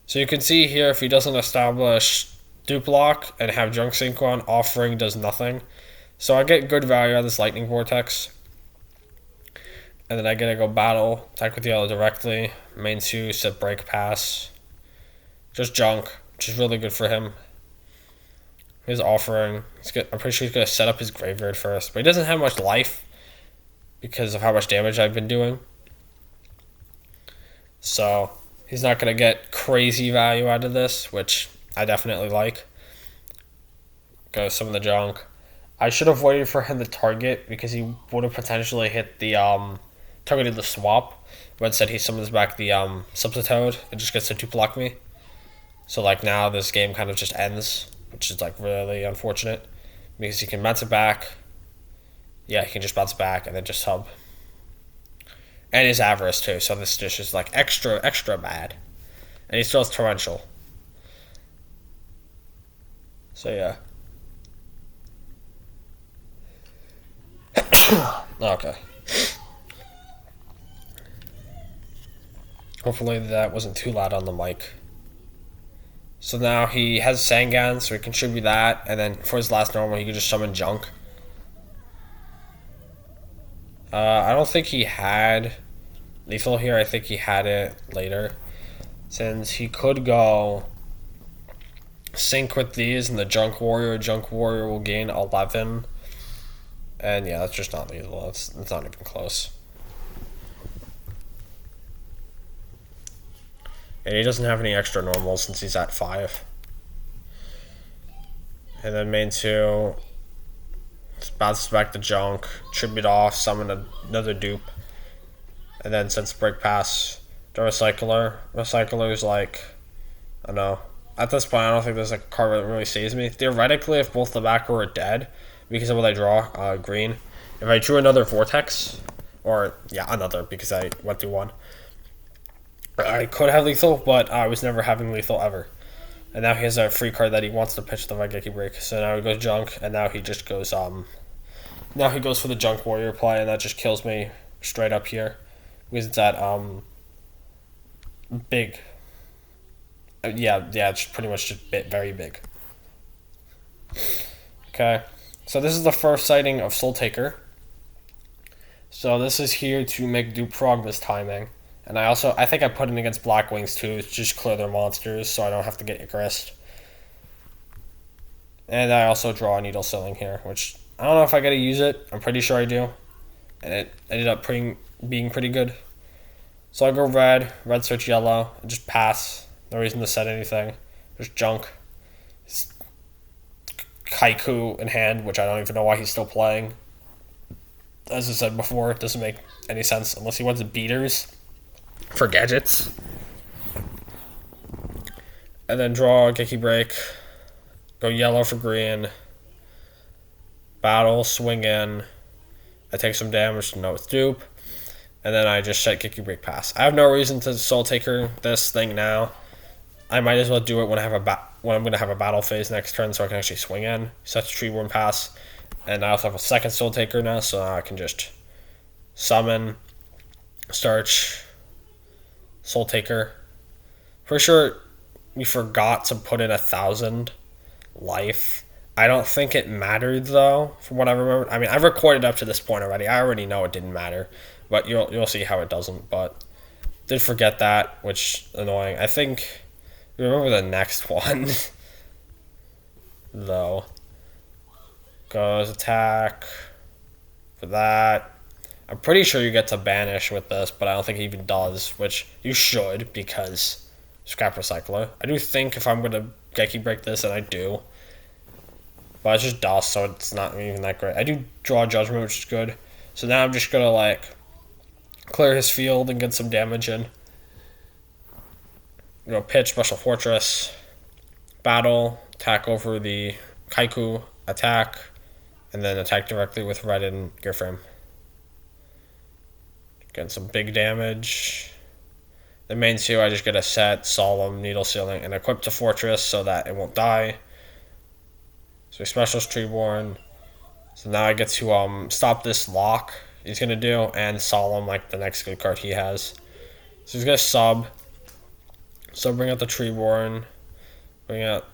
So you can see here if he doesn't establish dupe lock and have junk sync on, offering does nothing. So I get good value out of this lightning vortex. And then I get to go battle, attack with yellow directly, main 2, set break pass. Just junk, which is really good for him. His offering, I'm pretty sure he's going to set up his graveyard first, but he doesn't have much life because of how much damage I've been doing. So he's not going to get crazy value out of this, which I definitely like. Go some of the junk. I should have waited for him to target because he would have potentially hit the targeted the swap, but instead he summons back the Substitute and just gets to 2-block me. So like now this game kind of just ends, which is like really unfortunate because he can bounce it back. Yeah, he can just bounce it back and then just sub. And his Avarice too, so this dish is like extra bad. And he still has Torrential. So yeah. Okay. Hopefully that wasn't too loud on the mic. So now he has Sangan, so he can tribute that, and then for his last normal, he can just summon Junk. I don't think he had lethal here. I think he had it later, since he could go sync with these, and the Junk Warrior. Junk Warrior will gain 11, and yeah, that's just not lethal. That's not even close. And he doesn't have any extra normals since he's at 5. And then main 2, bounces back the Junk, tribute off, summon another dupe. And then since Break Pass, the Recycler. Recycler's like, I don't know. At this point, I don't think there's like a card that really saves me. Theoretically, if both the back were dead, because of what I draw, green, if I drew another Vortex, or yeah, another, because I went through one, I could have lethal, but I was never having lethal ever. And now he has a free card that he wants to pitch the Raigeki Break. So now he goes Junk, and now he just goes now he goes for the Junk Warrior play, and that just kills me straight up here. Because it's at big. Yeah, it's pretty much just very big. Okay. So this is the first sighting of Soul Taker. So this is here to make dupe frog this timing. And I think I put in against Black Wings too, to just clear their monsters so I don't have to get Icarus. And I also draw a Needle Ceiling here, which I don't know if I gotta use it. I'm pretty sure I do. And it ended up being pretty good. So I go red search yellow, and just pass. No reason to set anything. Just Junk. Haiku in hand, which I don't even know why he's still playing. As I said before, it doesn't make any sense unless he wants beaters for gadgets. And then draw Geki Break. Go yellow for green. Battle, swing in. I take some damage to know it's dupe. And then I just set Geki Break pass. I have no reason to Soul Taker this thing now. I might as well do it when I'm going to have a battle phase next turn so I can actually swing in. Set the Treeborn pass. And I also have a second Soul Taker now, so I can just summon, search, Soul Taker. For sure, we forgot to put in 1,000 life. I don't think it mattered though, from what I remember. I mean, I've recorded up to this point already. I already know it didn't matter, but you'll see how it doesn't. But did forget that, which annoying. I think remember the next one though. Goes attack for that. I'm pretty sure you get to banish with this, but I don't think he even does, which you should because Scrap Recycler. I do think if I'm going to Geki Break this, and I do, but it's just dust, so it's not even that great. I do draw Judgment, which is good. So now I'm just going to like clear his field and get some damage in. Pitch, Special Fortress, battle, attack over the Kaiku, attack, and then attack directly with red and Gearframe. Getting some big damage. The main 2, I just get a set, Solemn, Needle Ceiling, and equip to Fortress so that it won't die. So he specials Treeborn. So now I get to stop this lock he's going to do, and Solemn, like the next good card he has. So he's going to sub. So bring out the Treeborn. Bring out.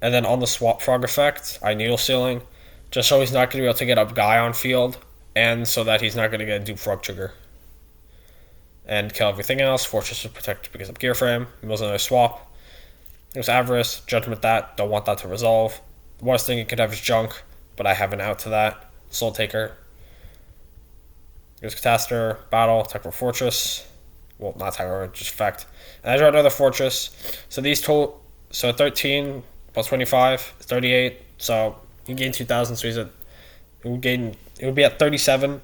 And then on the Swap Frog effect, I Needle Ceiling, just so he's not going to be able to get up Guy on field, and so that he's not going to get a Dupe Frog trigger. And kill everything else. Fortress is protected because of Gearframe. There's another swap. There's Avarice, Judgment that, don't want that to resolve. The worst thing you could have is Junk, but I have an out to that. Soul Taker. There's Catastor, Battle, attack for Fortress. Well, not attack for, just effect. And I draw another Fortress. So these total, so 13 plus 25 is 38. So you gain 2,000, so it would be at 37.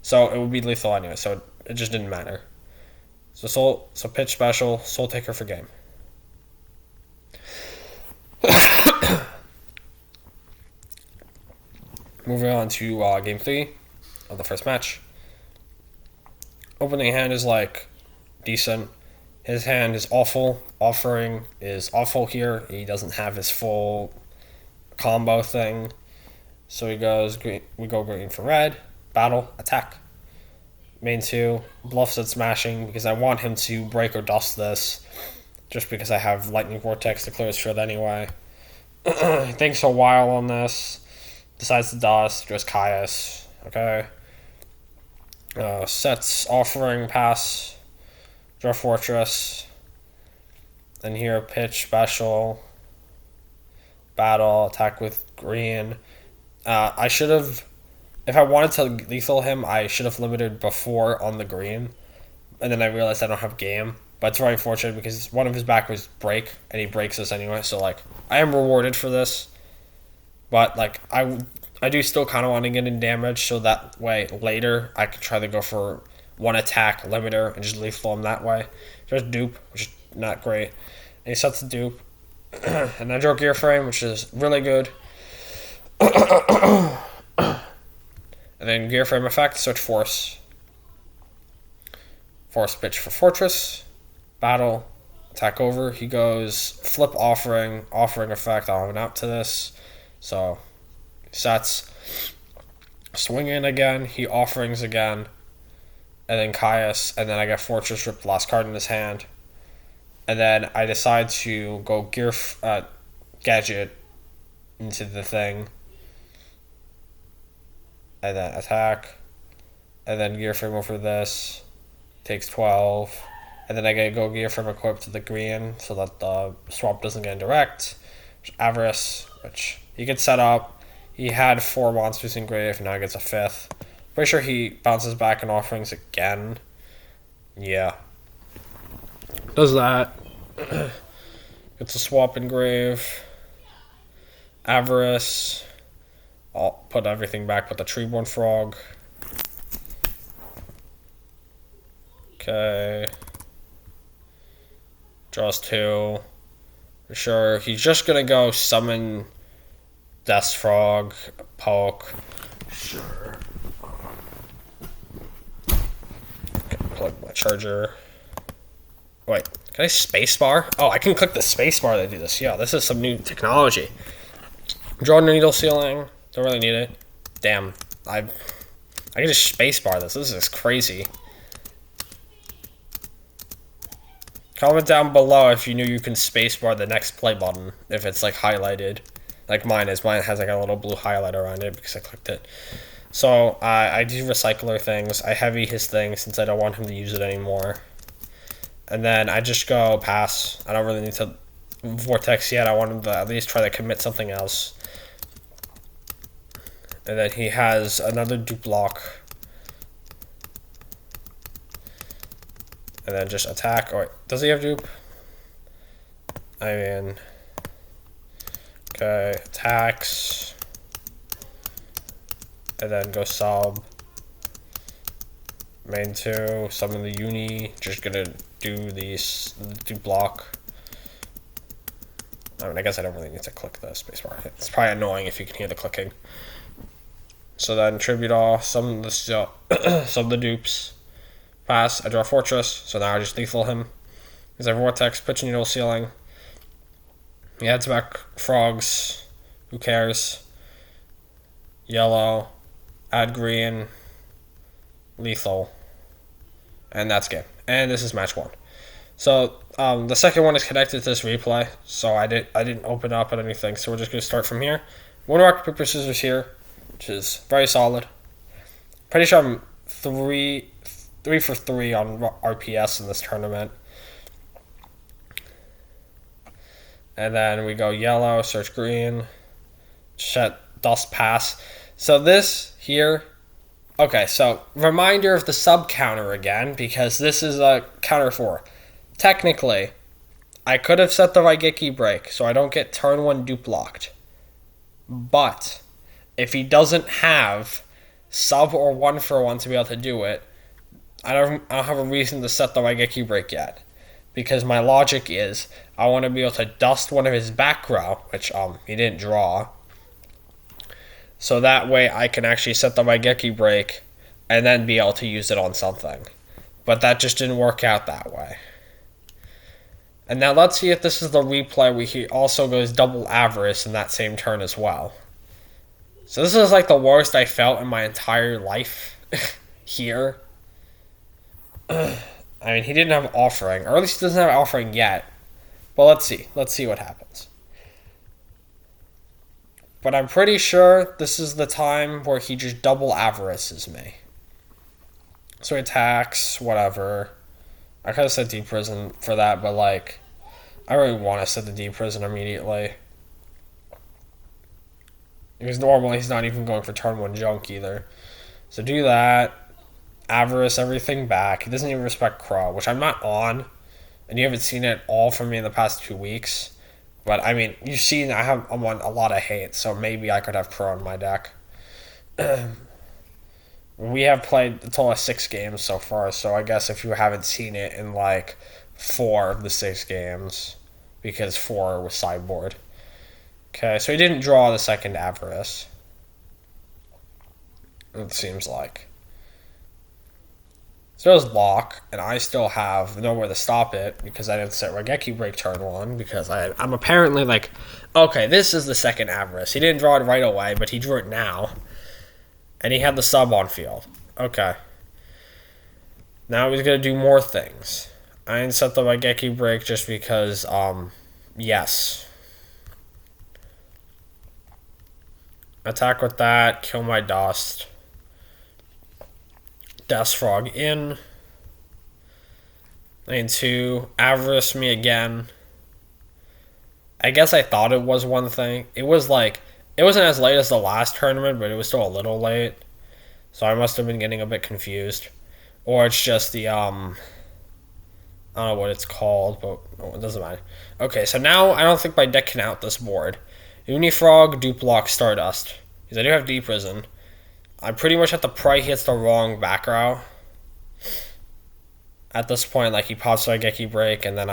So it would be lethal anyway, so it just didn't matter. So pitch special, Soul Taker for game. Moving on to game 3 of the first match. Opening hand is like decent. His hand is awful. Offering is awful here. He doesn't have his full combo thing. So he goes green. We go green for red. Battle, attack. Main 2, bluffs at smashing because I want him to break or dust this. just because I have Lightning Vortex to clear his field anyway. He thinks a while on this, decides to dust, goes Caius. Okay. Sets Offering, pass, draw Fortress. Then here, pitch, special, battle, attack with green. I should have, if I wanted to lethal him, I should have limited before on the green. And then I realized I don't have game. But it's very fortunate because one of his back was break, and he breaks this anyway. So, like, I am rewarded for this. But, like, I do still kind of want to get in damage, so that way later I can try to go for one attack limiter and just lethal him that way. Just dupe, which is not great. And he sets the dupe. And then draw Gear Frame, which is really good. And then Gear Frame effect, switch Force. Force pitch for Fortress. Battle. Attack over. He goes flip Offering. Offering effect. I'll have an out to this. So, sets. Swing in again. He Offerings again. And then Caius. And then I get Fortress, rip the last card in his hand. And then I decide to go Gadget into the thing. And then attack. And then Gear Frame over this. Takes 12. And then I gotta go Gear Frame equipped to the green so that the swap doesn't get indirect. Avarice, which he could set up. He had 4 monsters in grave, now he gets a 5th. Pretty sure he bounces back in Offerings again. Yeah. Does that. Gets a swap in grave. Avarice. I'll put everything back but the Treeborn Frog. Okay. Draws 2. For sure. He's just gonna go summon Death Frog, poke. Sure. Plug my charger. Wait, can I spacebar? Oh, I can click the spacebar to do this. Yeah, this is some new technology. Draw Needle Ceiling. Don't really need it. Damn. I can just spacebar this. This is crazy. Comment down below if you knew you can spacebar the next play button, if it's like highlighted, like mine is. Mine has like a little blue highlight around it because I clicked it. So I do recycler things. I heavy his thing since I don't want him to use it anymore. And then I just go pass. I don't really need to Vortex yet. I want him to at least try to commit something else. And then he has another dupe block. And then just attack. Or does he have dupe? I mean, okay, attacks. And then go sub. Main 2, summon the uni. Just gonna do these, do block. I mean, I guess I don't really need to click the spacebar. It's probably annoying if you can hear the clicking. So then tribute all, summon the summon the dupes. Pass, I draw Fortress, so now I just lethal him. Because I have Vortex, pitch Needle Ceiling. He adds back frogs. Who cares? Yellow. Add green. Lethal. And that's game. And this is match 1. So the second one is connected to this replay. So I didn't open up at anything. So we're just gonna start from here. One rock, paper, scissors here, which is very solid. Pretty sure I'm 3 for 3 on RPS in this tournament. And then we go yellow, search green, set dust pass. So this here, okay, so reminder of the sub counter again, because this is a counter 4. Technically, I could have set the Raigeki break so I don't get turn 1 dupe locked. But if he doesn't have sub or 1 for 1 to be able to do it, I don't have a reason to set the Raigeki break yet. Because my logic is, I want to be able to dust one of his back row, which he didn't draw. So that way I can actually set the Raigeki break and then be able to use it on something. But that just didn't work out that way. And now let's see if this is the replay where he also goes double Avarice in that same turn as well. So this is like the worst I felt in my entire life here. I mean, he didn't have Offering, or at least he doesn't have Offering yet. But let's see. Let's see what happens. But I'm pretty sure this is the time where he just double avarices me. So he attacks, whatever. I could have said deep prison for that, but like, I really want to set the deep prison immediately. Because normally he's not even going for turn 1 junk either. So do that. Avarice everything back. He doesn't even respect Crow, which I'm not on. And you haven't seen it all from me in the past 2 weeks. But I mean, you've seen I'm on a lot of hate, so maybe I could have Crow in my deck. We have played a total of 6 games so far, so I guess if you haven't seen it in like 4 of the 6 games, because 4 was sideboard. Okay, so he didn't draw the second Avarice. It seems like. So there's Lock, and I still have nowhere to stop it because I didn't set Raigeki Break turn 1 because I'm apparently like, okay, this is the second Avarice. He didn't draw it right away, but he drew it now. And he had the sub on field. Okay. Now he's going to do more things. I didn't set the Raigeki Break just because, yes. Attack with that, kill my Dust. Death Frog in. Lane 2, Avarice me again. I guess I thought it was one thing. It was like, it wasn't as late as the last tournament, but it was still a little late. So I must have been getting a bit confused. Or it's just the, I don't know what it's called, but it doesn't matter. Okay, so now I don't think my deck can out this board. Unifrog, Duplock, Stardust. Because I do have Deep Prison. I pretty much have to pray he hits the wrong back row. At this point, like, he pops a Raigeki Break, and then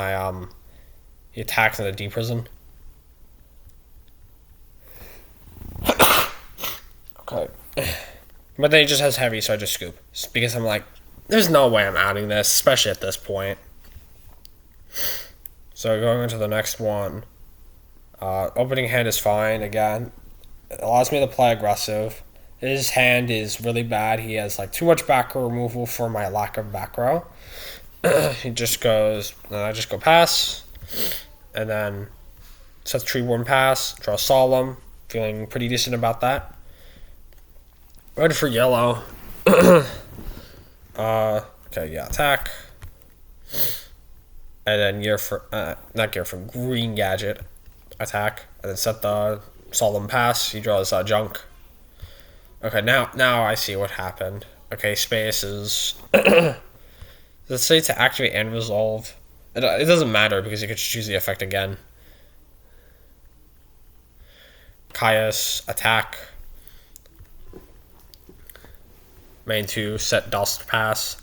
he attacks in the Deep Prison. Okay. But then he just has heavy, so I just scoop. Because I'm like, there's no way I'm outing this, especially at this point. So going into the next one. Opening hand is fine, again. It allows me to play aggressive. His hand is really bad. He has like too much back row removal for my lack of back row. He just goes, and I just go pass. And then sets Treeborn pass, draw Solemn. Feeling pretty decent about that. Red for yellow. Okay, yeah, attack. And then gear for, not gear for, green Gadget. Attack. And then set the Solemn pass. He draws junk. Okay, now I see what happened. Okay, space is... Let's say to activate and resolve. It doesn't matter because you could choose the effect again. Caius, attack. Main 2, set Dust pass.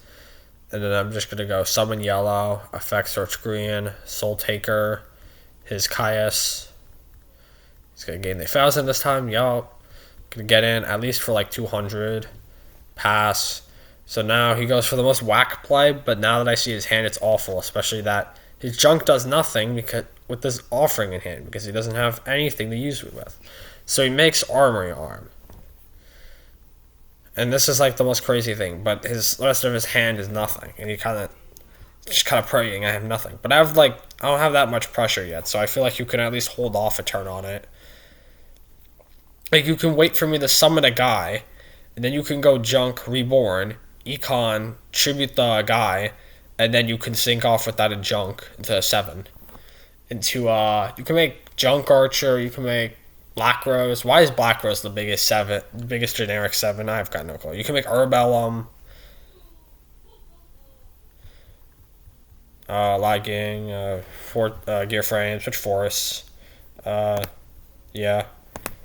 And then I'm just going to go summon yellow, effect search green, Soul Taker, his Caius. He's going to gain the 1,000 this time, yup. Going to get in at least for like 200. Pass. So now he goes for the most whack play, but now that I see his hand, it's awful, especially that his junk does nothing because with this offering in hand because he doesn't have anything to use it with. So he makes Armory Arm. And this is like the most crazy thing, but the rest of his hand is nothing, and he just kind of praying I have nothing. But I don't have that much pressure yet, so I feel like you can at least hold off a turn on it. Like you can wait for me to summon a guy, and then you can go junk Reborn, Econ, tribute the guy, and then you can sync off with that in junk into a 7. You can make Junk Archer, you can make Black Rose. Why is Black Rose the biggest generic 7? I've got no clue. You can make Herbellum. Lagging, Gear Frame, Switch Force. Yeah.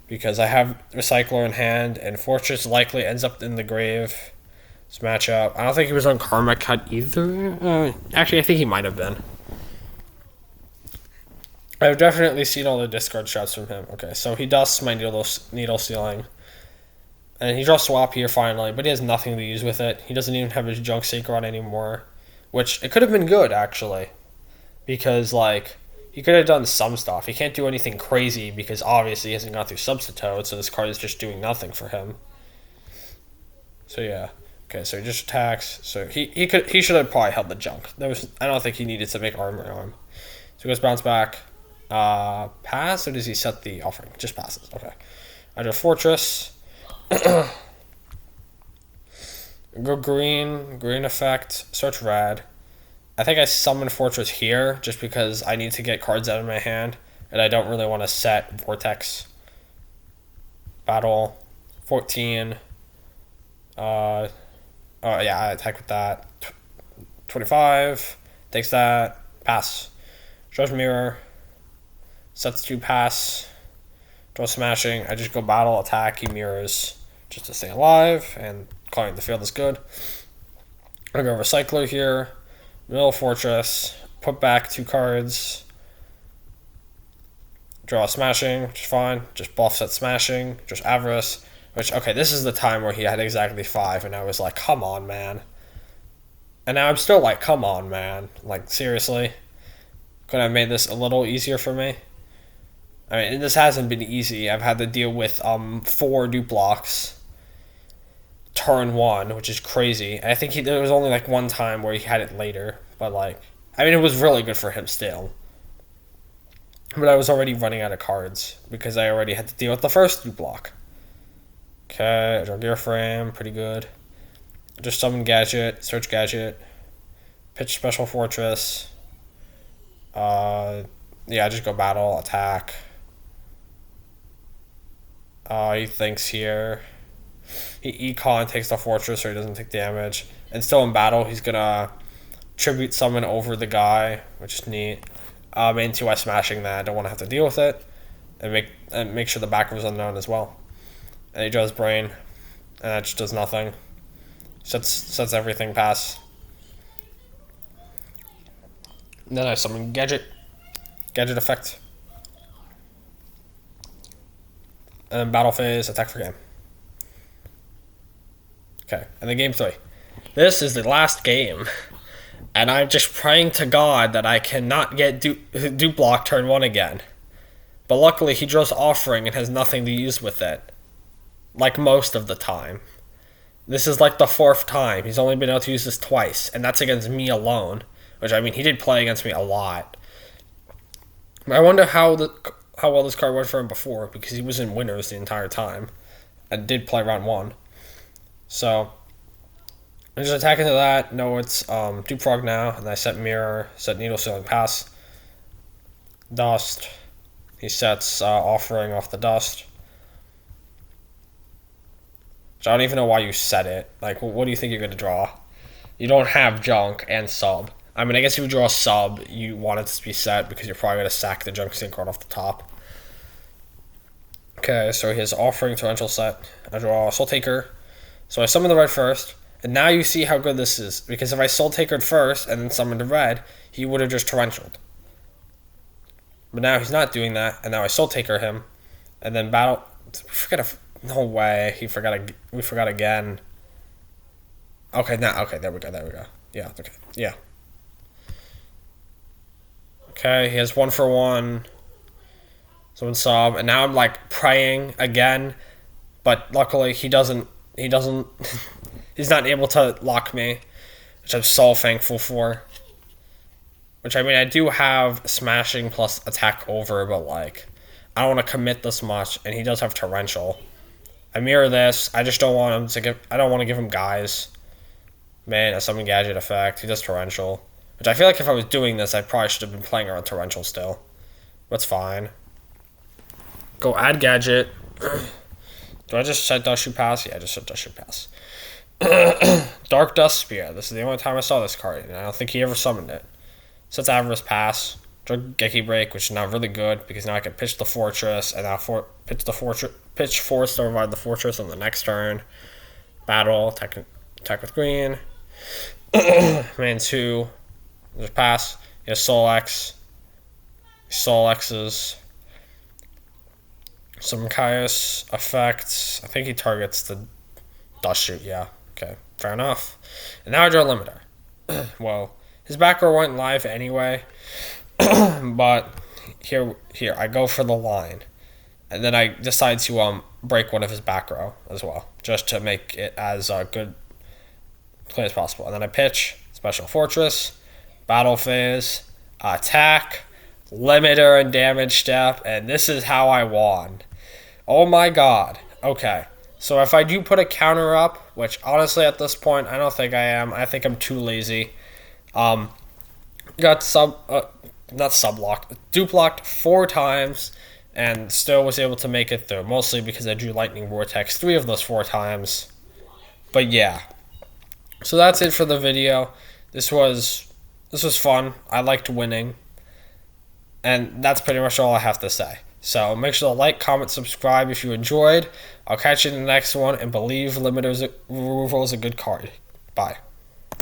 Because I have Recycler in hand, and Fortress likely ends up in the grave. This matchup. I don't think he was on Karma Cut either. Actually, I think he might have been. I've definitely seen all the discard shots from him. Okay, so he dusts my needle Sealing. And he draws Swap here finally, but he has nothing to use with it. He doesn't even have his Junk Synchron anymore. Which, it could have been good, actually. Because, like, he could have done some stuff. He can't do anything crazy because obviously he hasn't gone through Substitute, so this card is just doing nothing for him. So, yeah. Okay, so he just attacks. So he should have probably held the junk. I don't think he needed to make Armor Arm. So he goes bounce back. Pass, or does he set the offering? Just passes. Okay. I do a fortress. Go green. Green effect. Search red. I think I summon fortress here just because I need to get cards out of my hand. And I don't really want to set vortex. Battle. 14. Oh yeah, I attack with that. 25. Takes that. Pass. Draws mirror. Sets 2 pass. Draw smashing. I just go battle, attack, he mirrors just to stay alive, and calling the field is good. I'm gonna go recycler here. Middle fortress. Put back 2 cards. Draw smashing, which is fine. Just buffs at smashing. Just avarice. Which, okay, this is the time where he had exactly 5, and I was like, come on, man. And now I'm still like, come on, man. Like, seriously? Could I have made this a little easier for me? I mean, this hasn't been easy. I've had to deal with 4 dupe blocks. Turn 1, which is crazy. I think there was only like one time where he had it later. But like, I mean, it was really good for him still. But I was already running out of cards because I already had to deal with the first dupe block. Okay, I draw gear frame, pretty good. Just summon Gadget, search Gadget, pitch special fortress. Yeah, I just go battle, attack. He thinks here. He econ takes the fortress so he doesn't take damage. And still in battle, he's gonna tribute summon over the guy, which is neat. Into smashing that, I don't want to have to deal with it. And make sure the backer is unknown as well. And he draws brain, and that just does nothing. Sets everything pass. And then I summon Gadget. Gadget effect. And then battle phase, attack for game. Okay, and then game 3. This is the last game. And I'm just praying to God that I cannot get dupe block turn 1 again. But luckily he draws offering and has nothing to use with it. Like most of the time. This is like the 4th time. He's only been able to use this twice. And that's against me alone. Which, I mean, he did play against me a lot. I wonder how well this card went for him before, because he was in winners the entire time. And did play round 1. So, I'm just attacking to that. No, it's dupe frog now. And I set mirror, set needle sealing pass. Dust. He sets offering off the dust. So I don't even know why you set it. Like, what do you think you're going to draw? You don't have junk and sub. I mean, I guess if you draw a sub, you want it to be set because you're probably going to sack the junk sync card off the top. Okay, so his offering torrential set. I draw Soul Taker. So I summon the red first. And now you see how good this is. Because if I Soul Takered first and then summoned the red, he would have just torrentialed. But now he's not doing that. And now I Soul Taker him. And then battle. No way. We forgot again. Okay, there we go. Yeah, okay. Yeah. Okay, he has 1 for 1. Someone sub. And now I'm like praying again. But luckily he doesn't he's not able to lock me. Which I'm so thankful for. Which, I mean, I do have smashing plus attack over, but like, I don't want to commit this much, and he does have torrential. I mirror this. I just don't want him to give. I don't want to give him guys. Man, a summon Gadget effect. He does torrential, which I feel like if I was doing this, I probably should have been playing around torrential still. That's fine. Go add Gadget. Do I just set Dust Shoot Pass? Yeah, I just set Dust Shoot Pass. Dark Dust Spear. This is the only time I saw this card, and I don't think he ever summoned it. Sets Avarice Pass. Draw Geki Break, which is now really good because now I can pitch the fortress and now pitch force to revive the fortress on the next turn. Battle, attack with green. Man 2. There's pass. He has Soul X. Soul X's. Some Caius effects. I think he targets the Dust Shoot, yeah. Okay, fair enough. And now I draw a limiter. Well, his back row went live anyway. But here, I go for the line. And then I decide to break one of his back row as well. Just to make it as good play as possible. And then I pitch Special Fortress, Battle Phase, Attack. limiter and damage step, and this is how I won. Oh my god. Okay. So if I do put a counter up, which honestly at this point I don't think I am. I think I'm too lazy. Got not sub-locked, dupe-locked 4 times, and still was able to make it through, mostly because I drew Lightning Vortex 3 of those 4 times. But yeah. So that's it for the video. This was fun. I liked winning. And that's pretty much all I have to say. So make sure to like, comment, subscribe if you enjoyed. I'll catch you in the next one, and believe Limiter's removal is a good card. Bye.